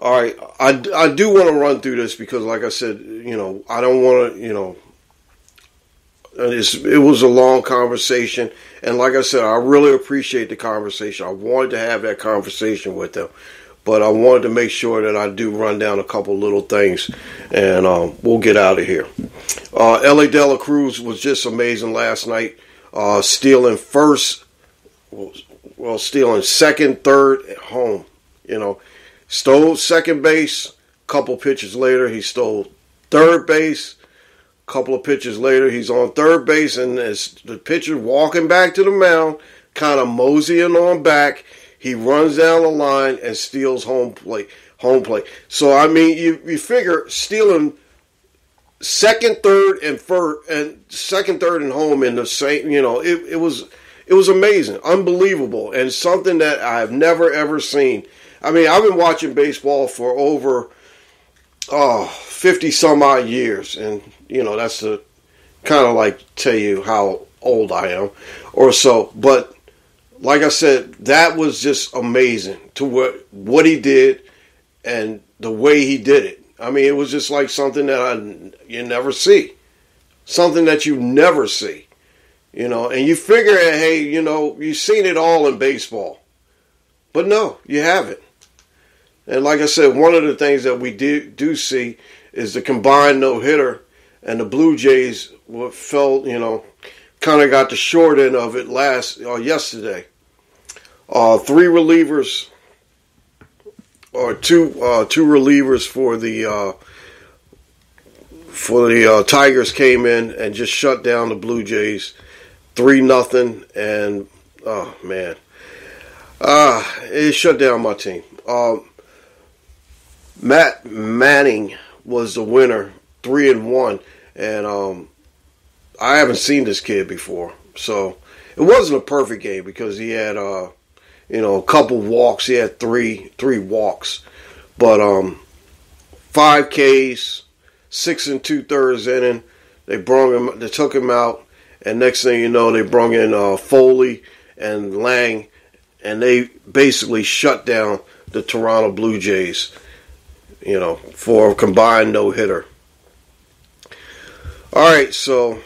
All right, I do want to run through this because, like I said, I don't want to, it was a long conversation, and like I said, I really appreciate the conversation. I wanted to have that conversation with them, but I wanted to make sure that I do run down a couple little things, and we'll get out of here. L.A. De La Cruz was just amazing last night, stealing second, third at home. Stole second base. Couple pitches later, he stole third base. Couple of pitches later, he's on third base, and as the pitcher walking back to the mound, kind of moseying on back, he runs down the line and steals home plate. So I mean, you figure stealing second, third, and home in the same. It was amazing, unbelievable, and something that I've never ever seen. I mean, I've been watching baseball for over 50 some odd years, and that's to kind of like tell you how old I am or so. But like I said, that was just amazing to what he did and the way he did it. I mean, it was just like something that you never see, something that you never see, and you figure, hey, you've seen it all in baseball, but no, you haven't. And like I said, one of the things that we do see is the combined no-hitter, and the Blue Jays felt, kind of got the short end of it yesterday. Three relievers, or two relievers for the Tigers came in and just shut down the Blue Jays 3-0, and oh man, it shut down my team. Matt Manning was the winner, 3-1, and I haven't seen this kid before, so it wasn't a perfect game because he had a couple walks. He had three walks, but 5 Ks, 6 2/3 inning. They took him out, and next thing you know, they brought in Foley and Lang, and they basically shut down the Toronto Blue Jays, for a combined no-hitter. All right, so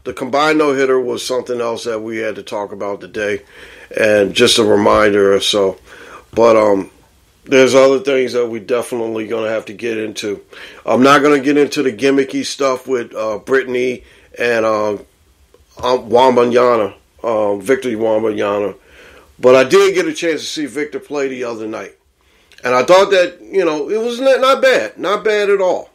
the combined no-hitter was something else that we had to talk about today, and just a reminder or so. But there's other things that we definitely going to have to get into. I'm not going to get into the gimmicky stuff with Brittany and Wembanyama, Victor Wembanyama, but I did get a chance to see Victor play the other night. And I thought that, it was not bad at all.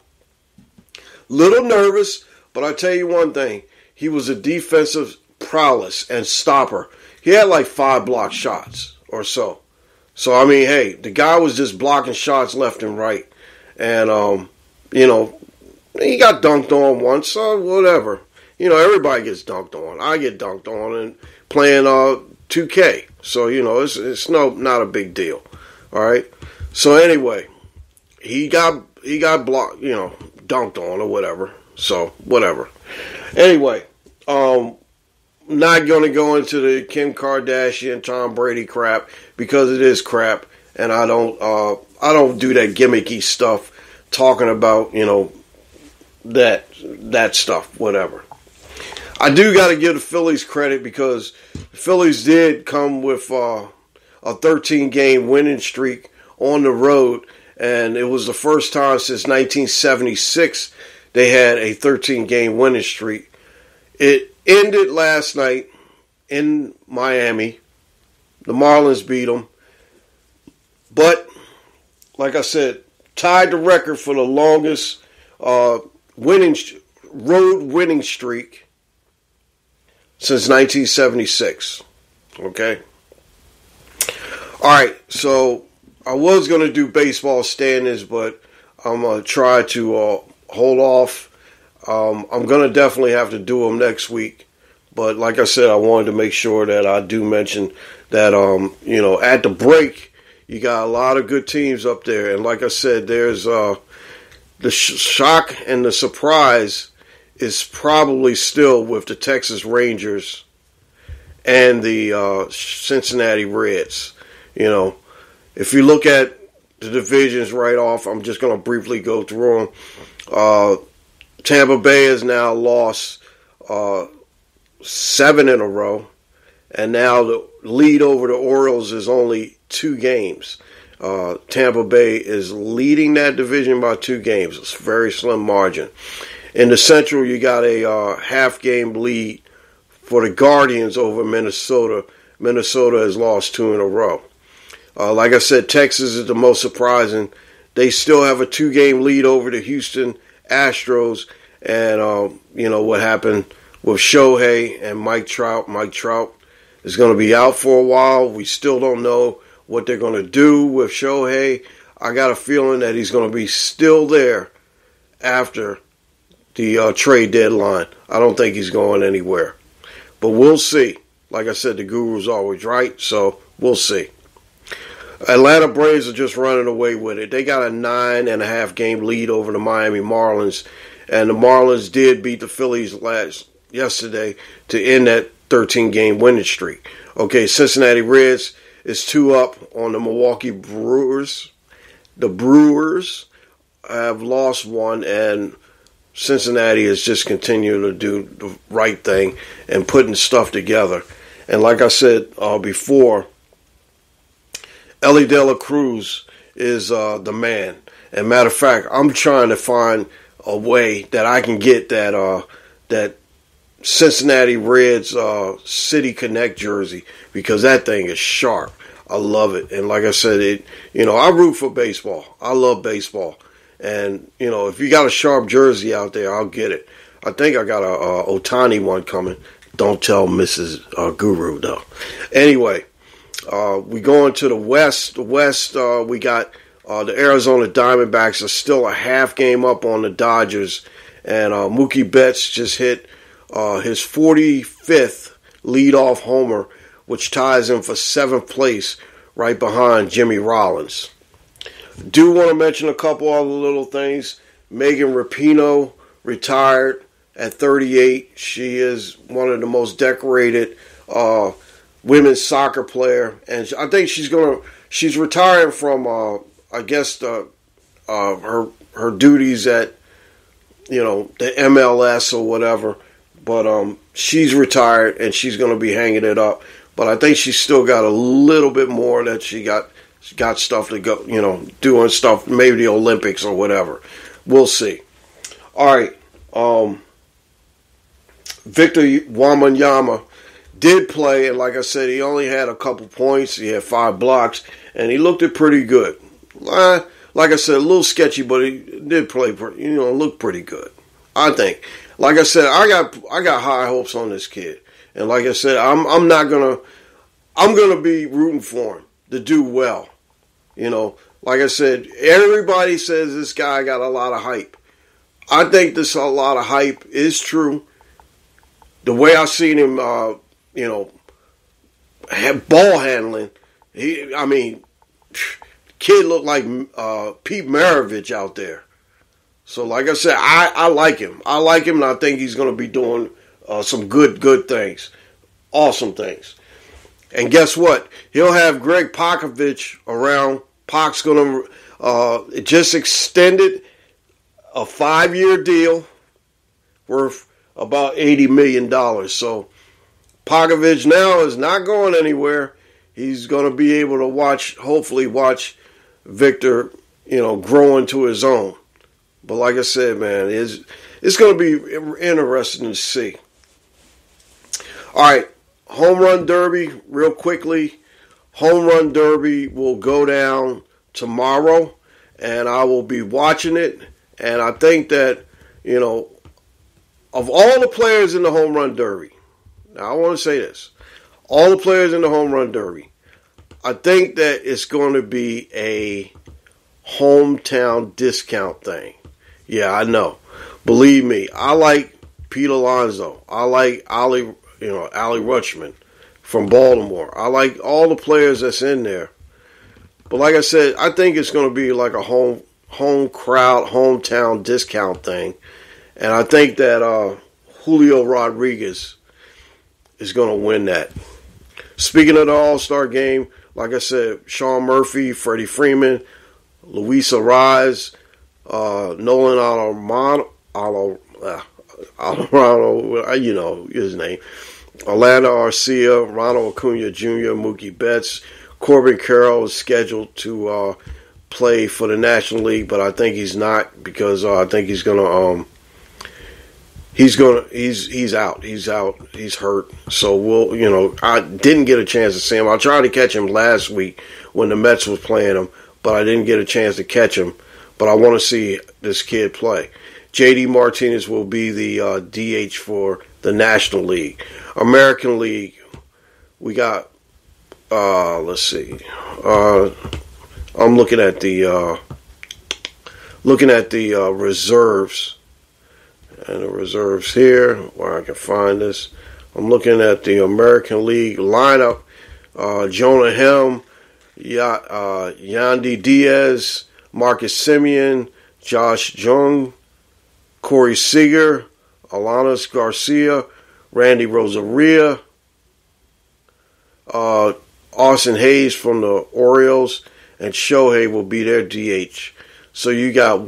Little nervous, But I tell you one thing, he was a defensive prowess and stopper. He had like 5 blocked shots or so. So, I mean, hey, the guy was just blocking shots left and right. And, you know, he got dunked on once, so whatever. You know, everybody gets dunked on. I get dunked on and playing 2K. So, you know, it's not a big deal. All right. So anyway, he got blocked, you know, dunked on or whatever. So whatever. Anyway, not going to go into the Kim Kardashian, Tom Brady crap because it is crap, and I don't do that gimmicky stuff talking about, you know, that stuff, whatever. I do got to give the Phillies credit because the Phillies did come with a 13-game winning streak on the road, and it was the first time since 1976 they had a 13-game winning streak. It ended last night in Miami. The Marlins beat them. But, like I said, tied the record for the longest road winning streak since 1976. Okay? All right, so I was going to do baseball standings, but I'm going to try to hold off. I'm going to definitely have to do them next week. But like I said, I wanted to make sure that I do mention that, you know, at the break, you got a lot of good teams up there. And like I said, there's the shock and the surprise is probably still with the Texas Rangers and the Cincinnati Reds. You know, if you look at the divisions right off, I'm just going to briefly go through them. Tampa Bay has now lost 7 in a row, and now the lead over the Orioles is only 2 games. Tampa Bay is leading that division by 2 games. It's a very slim margin. In the Central, you got a half-game lead for the Guardians over Minnesota. Minnesota has lost 2 in a row. Like I said, Texas is the most surprising. They still have a 2-game lead over the Houston Astros, and you know what happened with Shohei and Mike Trout. Mike Trout is going to be out for a while. We still don't know what they're going to do with Shohei. I got a feeling that he's going to be still there after the trade deadline. I don't think he's going anywhere, but we'll see. Like I said, the guru's always right, so we'll see. Atlanta Braves are just running away with it. They got a 9.5 game lead over the Miami Marlins, and the Marlins did beat the Phillies yesterday to end that 13-game winning streak. Okay, Cincinnati Reds is 2 up on the Milwaukee Brewers. The Brewers have lost 1, and Cincinnati is just continuing to do the right thing and putting stuff together. And like I said before, Ellie De La Cruz is the man. And matter of fact, I'm trying to find a way that I can get that Cincinnati Reds City Connect jersey, because that thing is sharp. I love it. And like I said, I root for baseball. I love baseball. And, if you got a sharp jersey out there, I'll get it. I think I got a Ohtani one coming. Don't tell Mrs. Guru, though. Anyway, we go into the West. The West, we got the Arizona Diamondbacks are still a half game up on the Dodgers. And Mookie Betts just hit his 45th leadoff homer, which ties him for 7th place right behind Jimmy Rollins. Do want to mention a couple other little things. Megan Rapinoe retired at 38. She is one of the most decorated women's soccer player, and I think she's retiring from her duties at the MLS or whatever. But she's retired and she's going to be hanging it up. But I think she's still got a little bit more that she got stuff to go, doing stuff, maybe the Olympics or whatever. We'll see. All right. Victor Wembanyama did play, and like I said, he only had a couple points. He had 5 blocks, and he looked it pretty good. Like I said, a little sketchy, but he did play, looked pretty good. I think. Like I said, I got high hopes on this kid, and like I said, I'm gonna be rooting for him to do well. You know, like I said, everybody says this guy got a lot of hype. I think this a lot of hype is true. The way I seen him, you know, ball handling, kid looked like Pete Maravich out there. So, like I said, I like him. I like him, and I think he's going to be doing some good things, awesome things. And guess what? He'll have Greg Popovich around. Pac's going to just extended a 5-year deal worth about $80 million. So Popovich now is not going anywhere. He's going to be able to hopefully watch Victor, you know, grow into his own. But like I said, man, it's going to be interesting to see. All right, Home Run Derby, real quickly. Home Run Derby will go down tomorrow, and I will be watching it. And I think that, you know, of all the players in the Home Run Derby, now I want to say this, all the players in the Home Run Derby, I think that it's going to be a hometown discount thing. Yeah, I know. Believe me, I like Pete Alonso. I like Ali Rutschman from Baltimore. I like all the players that's in there. But like I said, I think it's going to be like a home crowd, hometown discount thing. And I think that Julio Rodriguez is going to win that. Speaking of the All-Star game, like I said, Sean Murphy, Freddie Freeman, Luis Arraez, Nolan Alvarado, you know his name, Orlando Arcia, Ronald Acuna Jr., Mookie Betts, Corbin Carroll is scheduled to play for the National League, but I think he's not because I think he's out. He's hurt. So I didn't get a chance to see him. I tried to catch him last week when the Mets was playing him, but I didn't get a chance to catch him. But I want to see this kid play. J.D. Martinez will be the DH for the National League. American League, we got, let's see. I'm looking at the reserves. And the reserves here, where I can find this. I'm looking at the American League lineup. Jonah Helm, Yandy Diaz, Marcus Semien, Josh Jung, Corey Seager, Alanis Garcia, Randy Rosaria, Austin Hayes from the Orioles, and Shohei will be their DH. So you got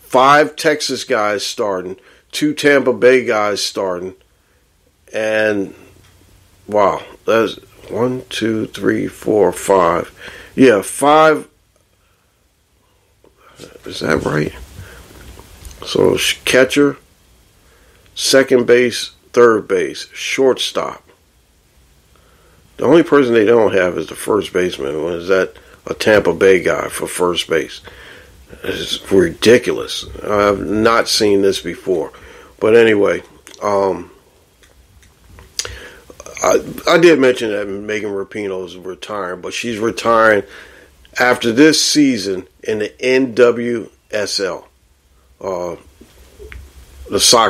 5 Texas guys starting, 2 Tampa Bay guys starting, and wow, that's 1, 2, 3, 4, 5. Yeah, 5. Is that right? So catcher, second base, third base, shortstop. The only person they don't have is the first baseman. Is that a Tampa Bay guy for first base? It's ridiculous. I've not seen this before. But anyway, I did mention that Megan Rapinoe is retiring, but she's retiring after this season in the NWSL, the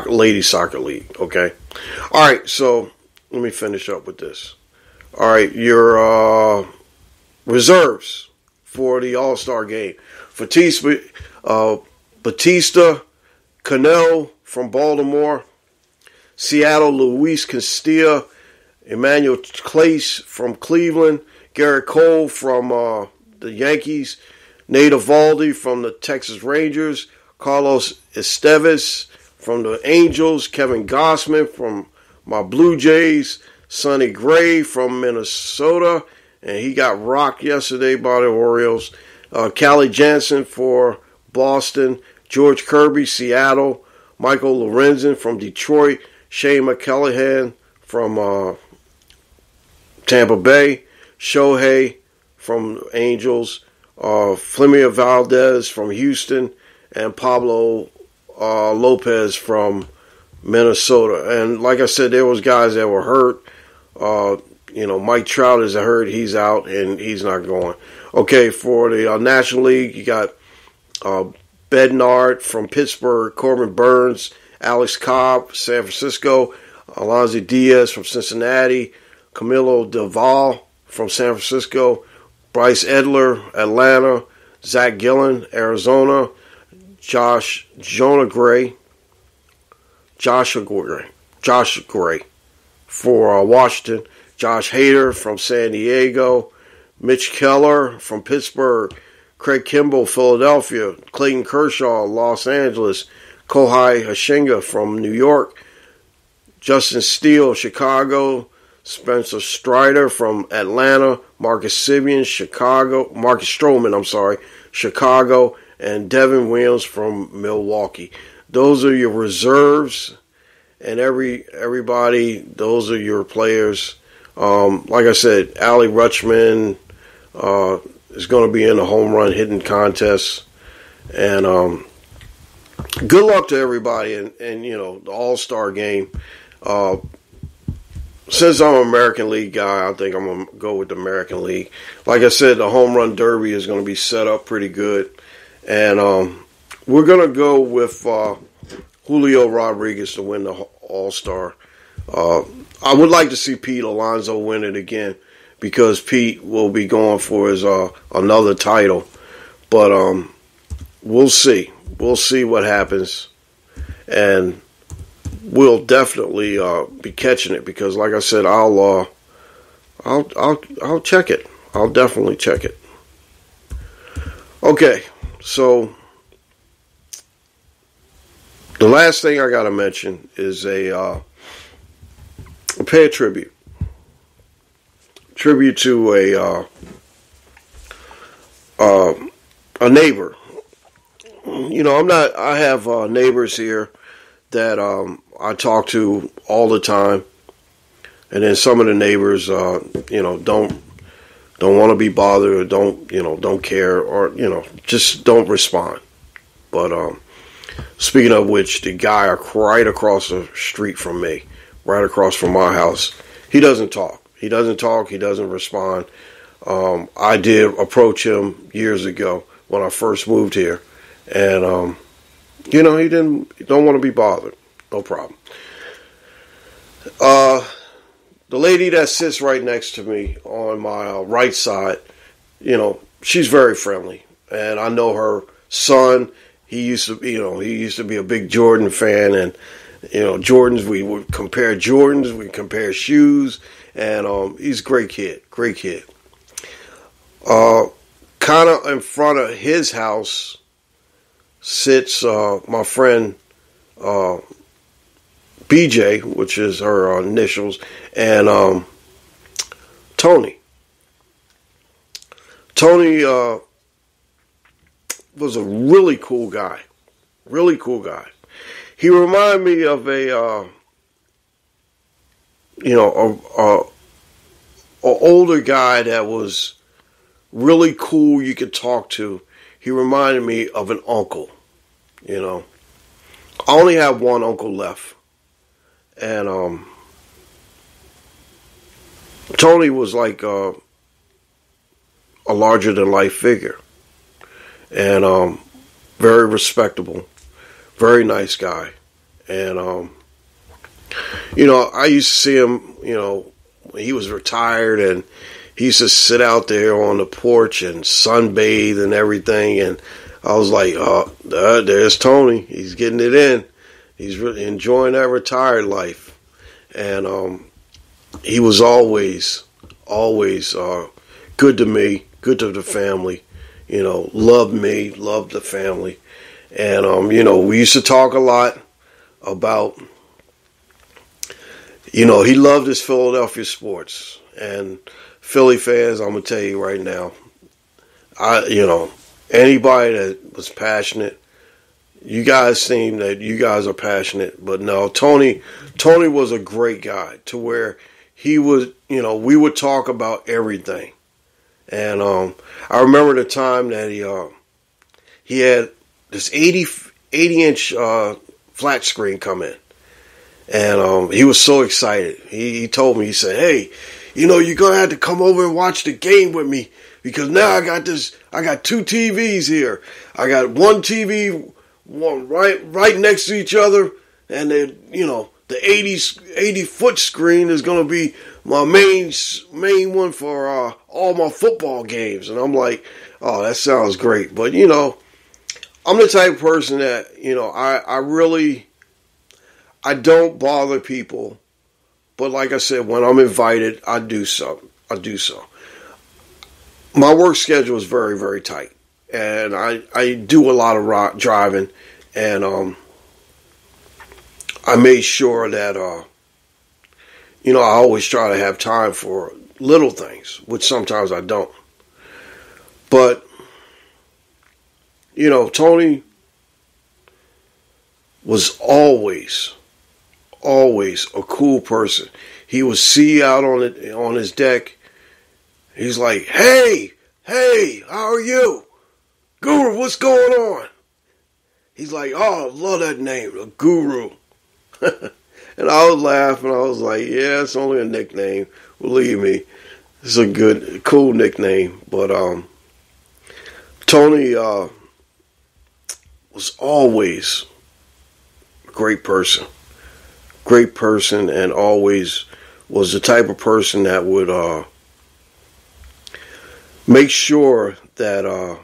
ladies soccer league. Okay, all right. So let me finish up with this. All right, your reserves for the All-Star game: Batista, Cano from Baltimore, Seattle, Luis Castillo, Emmanuel Clace from Cleveland, Garrett Cole from the Yankees, Nate Eovaldi from the Texas Rangers, Carlos Estevez from the Angels, Kevin Gossman from my Blue Jays, Sonny Gray from Minnesota, and he got rocked yesterday by the Orioles, Callie Jansen for Boston, George Kirby, Seattle, Michael Lorenzen from Detroit, Shane McClanahan from Tampa Bay, Shohei from Angels, Flemia Valdez from Houston, and Pablo Lopez from Minnesota. And like I said, there was guys that were hurt. Mike Trout is hurt. He's out, and he's not going. Okay, for the National League, you got Bednard from Pittsburgh, Corbin Burns, Alex Cobb, San Francisco, Alonzo Diaz from Cincinnati, Camilo Doval from San Francisco, Bryce Edler, Atlanta, Zach Gillen, Arizona, Joshua Gray for Washington, Josh Hader from San Diego, Mitch Keller from Pittsburgh, Craig Kimbrell, Philadelphia, Clayton Kershaw, Los Angeles, Kohei Hashinga from New York, Justin Steele, Chicago, Spencer Strider from Atlanta, Marcus Stroman, Chicago, and Devin Williams from Milwaukee. Those are your reserves, and everybody, those are your players. Like I said, Allie Rutschman is going to be in the home run hitting contest, and good luck to everybody, and the All-Star game. Since I'm an American League guy, I think I'm going to go with the American League. Like I said, the Home Run Derby is going to be set up pretty good. And we're going to go with Julio Rodriguez to win the All-Star. I would like to see Pete Alonso win it again because Pete will be going for his another title. But we'll see. We'll see what happens. And we'll definitely be catching it because, like I said, I'll check it. I'll definitely check it. Okay, so the last thing I got to mention is pay a tribute to a neighbor. I have neighbors here that I talk to all the time, and then some of the neighbors, don't want to be bothered, or don't care, or just don't respond. But speaking of which, the guy right across the street from me, right across from my house, he doesn't talk. He doesn't respond. I did approach him years ago when I first moved here, and he don't want to be bothered. No problem. The lady that sits right next to me on my right side, she's very friendly, and I know her son. He used to be a big Jordan fan, and Jordans. We would compare Jordans, we compare shoes, and he's a great kid. Kind of in front of his house sits my friend BJ, which is her initials, and Tony. Tony was a really cool guy. He reminded me of a older guy that was really cool. You could talk to. He reminded me of an uncle. I only have one uncle left. And Tony was like a larger-than-life figure. And very respectable, very nice guy. And, I used to see him, when he was retired, and he used to sit out there on the porch and sunbathe and everything. And I was like, there's Tony. He's getting it in. He's really enjoying that retired life. And he was always good to me, good to the family. Loved me, loved the family. And, we used to talk a lot about, he loved his Philadelphia sports. And Philly fans, I'm going to tell you right now, anybody that was passionate, you guys seem that you guys are passionate, but no, Tony was a great guy to where he was, we would talk about everything. And I remember the time that he had this 80-inch flat screen come in. And he was so excited. He told me, he said, hey, you're going to have to come over and watch the game with me because now I got two TVs here. I got one TV right next to each other, and then, the 80-foot screen is going to be my main one for all my football games. And I'm like, oh, that sounds great. But, I'm the type of person that, I don't bother people. But like I said, when I'm invited, I do so. My work schedule is very, very tight. And I do a lot of driving. And I made sure that, I always try to have time for little things, which sometimes I don't. But, Tony was always a cool person. He would see out on his deck. He's like, hey, how are you? Guru, what's going on? He's like, oh, I love that name, the Guru. And I was laughing. I was like, yeah, it's only a nickname. Believe me, it's a cool nickname. But Tony was always a great person, and always was the type of person that would make sure that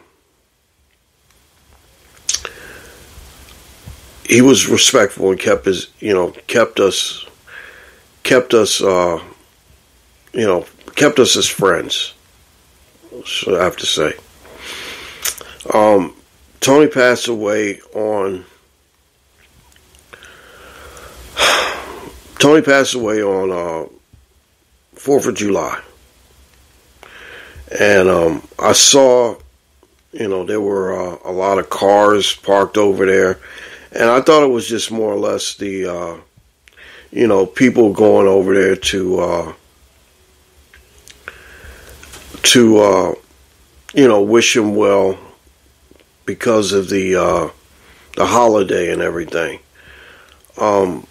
he was respectful and kept us as friends. So I have to say, Tony passed away on 4th of July, and I saw, there were a lot of cars parked over there. And I thought it was just more or less the, people going over there to wish him well because of the holiday and everything. Like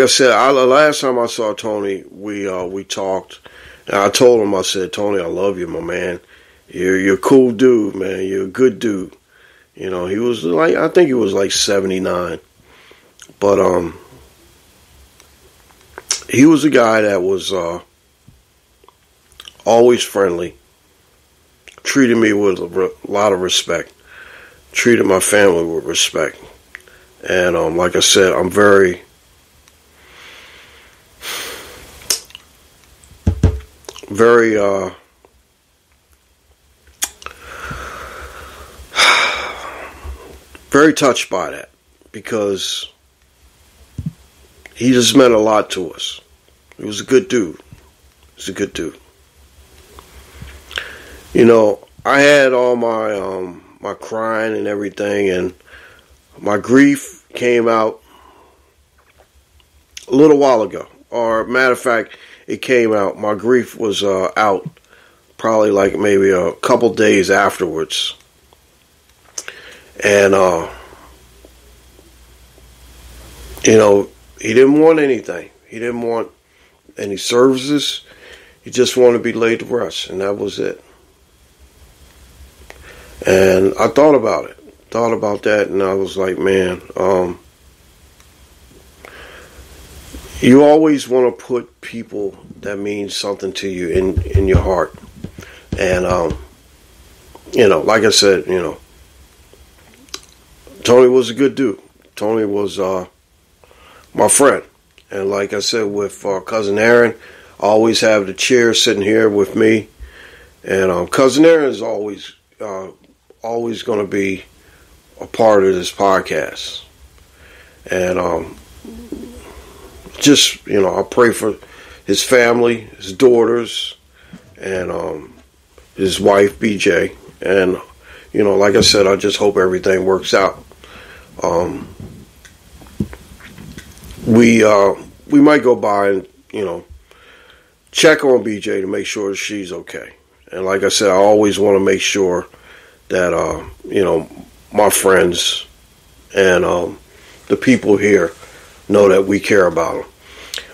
I said, the last time I saw Tony, we talked, and I told him, I said, Tony, I love you, my man. You're a cool dude, man. You're a good dude. He was I think he was 79. But he was a guy that was always friendly, treated me with a lot of respect, treated my family with respect. And like I said, I'm very touched by that, because he just meant a lot to us. He was a good dude. I had all my crying and everything, and my grief came out a little while ago. Or matter of fact, it came out. My grief was out probably maybe a couple days afterwards. And, he didn't want anything. He didn't want any services. He just wanted to be laid to rest, and that was it. And I thought about that, and I was like, man, you always want to put people that mean something to you in your heart. And, like I said, Tony was a good dude. Tony was my friend. And like I said, with Cousin Aaron, I always have the chair sitting here with me. And Cousin Aaron is always going to be a part of this podcast. And I pray for his family, his daughters, and his wife, BJ. And, like I said, I just hope everything works out. We might go by and, check on BJ to make sure she's okay. And like I said, I always want to make sure that, my friends and the people here know that we care about them.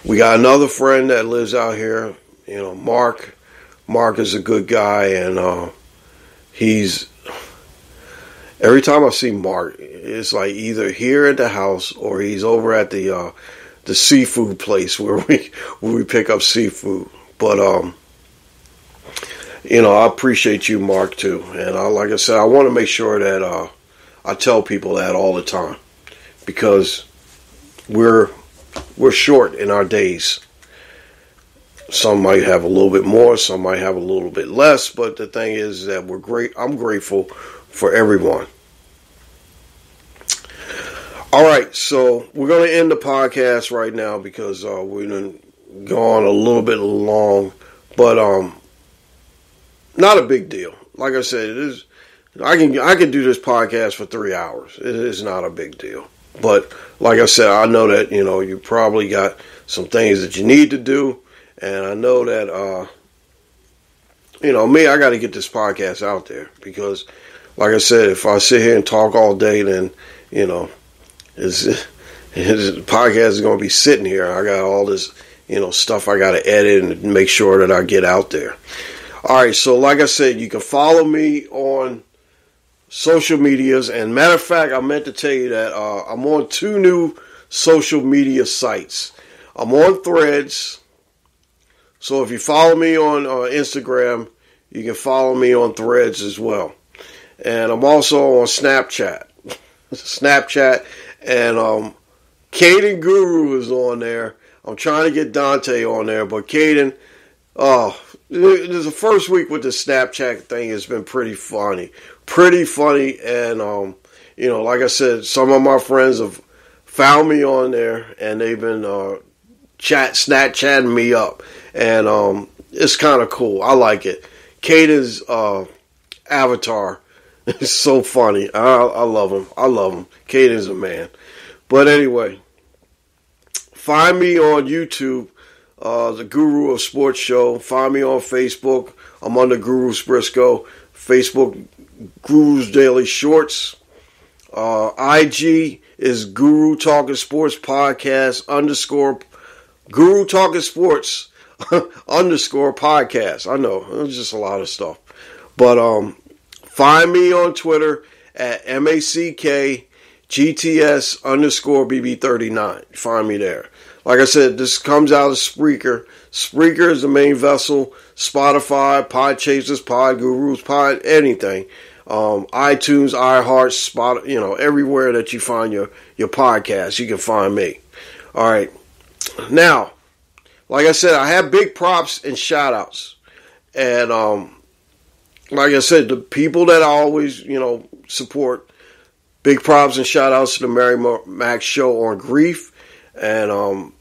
We got another friend that lives out here, Mark. Mark is a good guy, and he's... Every time I see Mark, it's like either here at the house or he's over at the seafood place where we pick up seafood. But I appreciate you, Mark, too. And like I said, I want to make sure that I tell people that all the time, because we're short in our days. Some might have a little bit more, some might have a little bit less, but the thing is that we're great. I'm grateful for everyone. All right, so we're going to end the podcast right now because we've been gone a little bit long, but not a big deal. Like I said, it is. I can do this podcast for 3 hours. It is not a big deal. But like I said, I know that you probably got some things that you need to do, and I know that me, I got to get this podcast out there because, like I said, if I sit here and talk all day, then his podcast is going to be sitting here. I got all this stuff I got to edit and make sure that I get out there. All right, so like I said, you can follow me on social medias, and matter of fact, I meant to tell you that I'm on 2 new social media sites. I'm on Threads, so if you follow me on Instagram, you can follow me on Threads as well. And I'm also on Snapchat, and Caden Guru is on there. I'm trying to get Dante on there, but Caden, the first week with the Snapchat thing has been pretty funny, and like I said, some of my friends have found me on there, and they've been Snapchatting me up, and it's kind of cool. I like it. Caden's avatar is so funny. I love him. Caden's a man. But anyway, find me on YouTube. The Guru of Sports Show. Find me on Facebook. I'm under Guru's Briscoe. Facebook, Guru's Daily Shorts. IG is Guru Talkin Sports Podcast _ Guru Talkin Sports _ podcast. I know, it's just a lot of stuff. But find me on Twitter at MACKGTS _ BB39. Find me there. Like I said, this comes out of Spreaker. Spreaker is the main vessel. Spotify, Podchasers, Pod Gurus, Pod anything. iTunes, iHeart, Spot, everywhere that you find your podcast, you can find me. All right. Now, like I said, I have big props and shout outs. And like I said, the people that I always, support, big props and shout outs to the Mary Max Show on Grief. And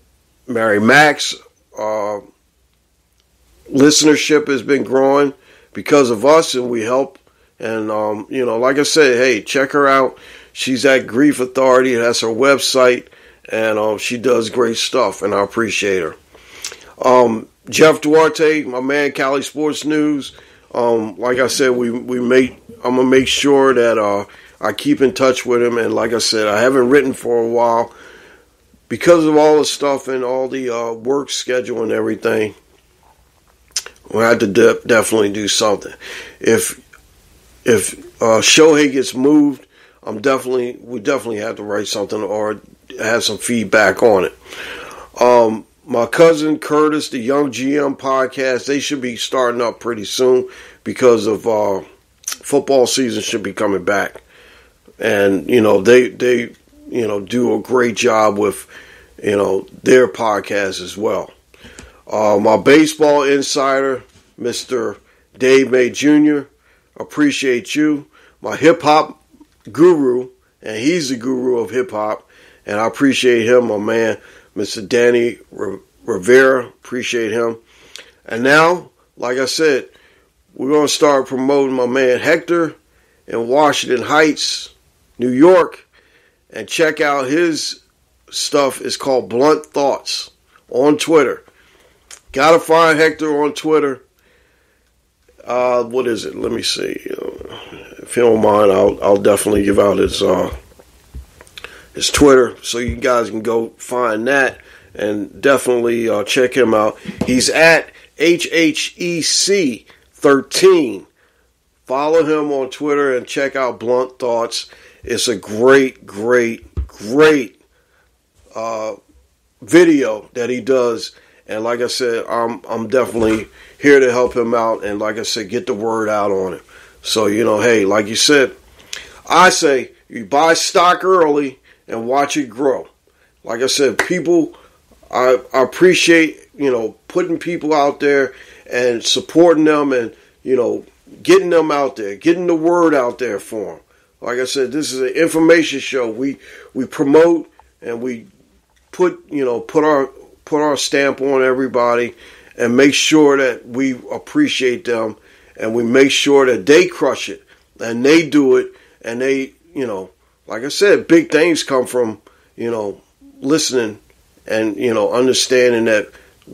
Mary Max listenership has been growing because of us, and we help. And, like I said, hey, check her out. She's at Grief Authority. That's her website. And she does great stuff, and I appreciate her. Jeff Duarte, my man, Cali Sports News. Like I said, I'm going to make sure that I keep in touch with him. And like I said, I haven't written for a while because of all the stuff and all the work schedule and everything. We have to definitely do something. If Shohei gets moved, we definitely have to write something or have some feedback on it. My cousin Curtis, the Young GM podcast, they should be starting up pretty soon because of football season should be coming back. And, they do a great job with, their podcast as well. My baseball insider, Mr. Dave May Jr., appreciate you. My hip-hop guru, and he's the guru of hip-hop, and I appreciate him, my man, Mr. Danny Rivera, appreciate him. And now, like I said, we're going to start promoting my man Hector in Washington Heights, New York, and check out his stuff. It's called Blunt Thoughts on Twitter. Gotta find Hector on Twitter. What is it? Let me see. if you don't mind, I'll definitely give out his Twitter so you guys can go find that and definitely check him out. He's at HHEC13. Follow him on Twitter and check out Blunt Thoughts. It's a great video that he does. And like I said, I'm definitely here to help him out. And like I said, get the word out on him. So, hey, like you said, I say you buy stock early and watch it grow. Like I said, people, I appreciate, putting people out there and supporting them and, getting them out there, getting the word out there for them. Like I said, this is an information show. We promote and we put our stamp on everybody and make sure that we appreciate them and we make sure that they crush it and they do it and they, like I said, big things come from, listening and, understanding that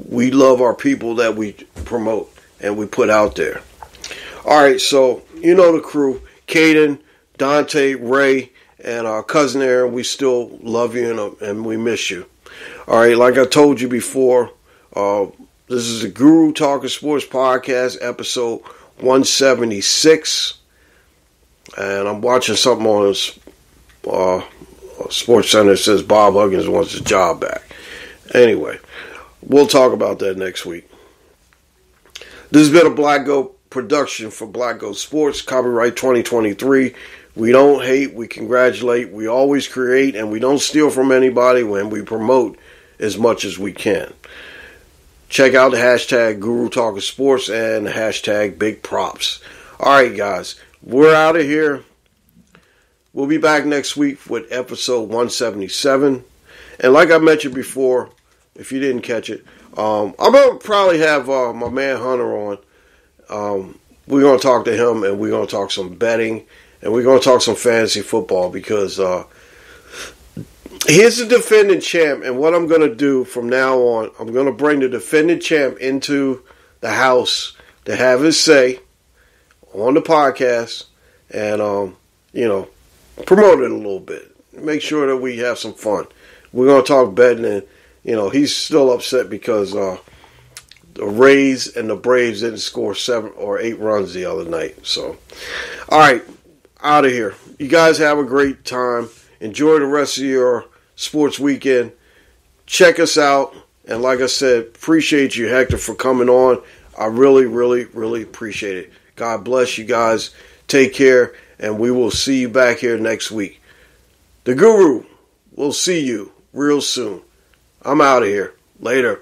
we love our people that we promote and we put out there. All right, so the crew, Caden, Dante, Ray, and our cousin Aaron, we still love you and we miss you. All right, like I told you before, this is the Guru Talkin Sports Podcast, episode 176. And I'm watching something on Sports Center that says Bob Huggins wants his job back. Anyway, we'll talk about that next week. This has been a Black Goat production for Black Goat Sports, copyright 2023. We don't hate, we congratulate, we always create, and we don't steal from anybody when we promote as much as we can. Check out the hashtag Guru Talkin Sports and the hashtag Big Props. All right, guys, we're out of here. We'll be back next week with episode 177. And like I mentioned before, if you didn't catch it, I'm going to probably have my man Hunter on. We're going to talk to him and we're going to talk some betting and we're going to talk some fantasy football because he's the defending champ. And what I'm going to do from now on, I'm going to bring the defending champ into the house to have his say on the podcast and, promote it a little bit. Make sure that we have some fun. We're going to talk betting and, he's still upset because the Rays and the Braves didn't score 7 or 8 runs the other night. So, all right, out of here. You guys have a great time. Enjoy the rest of your sports weekend. Check us out. And like I said, appreciate you, Hector, for coming on. I really, really, really appreciate it. God bless you guys. Take care. And we will see you back here next week. The Guru will see you real soon. I'm out of here. Later.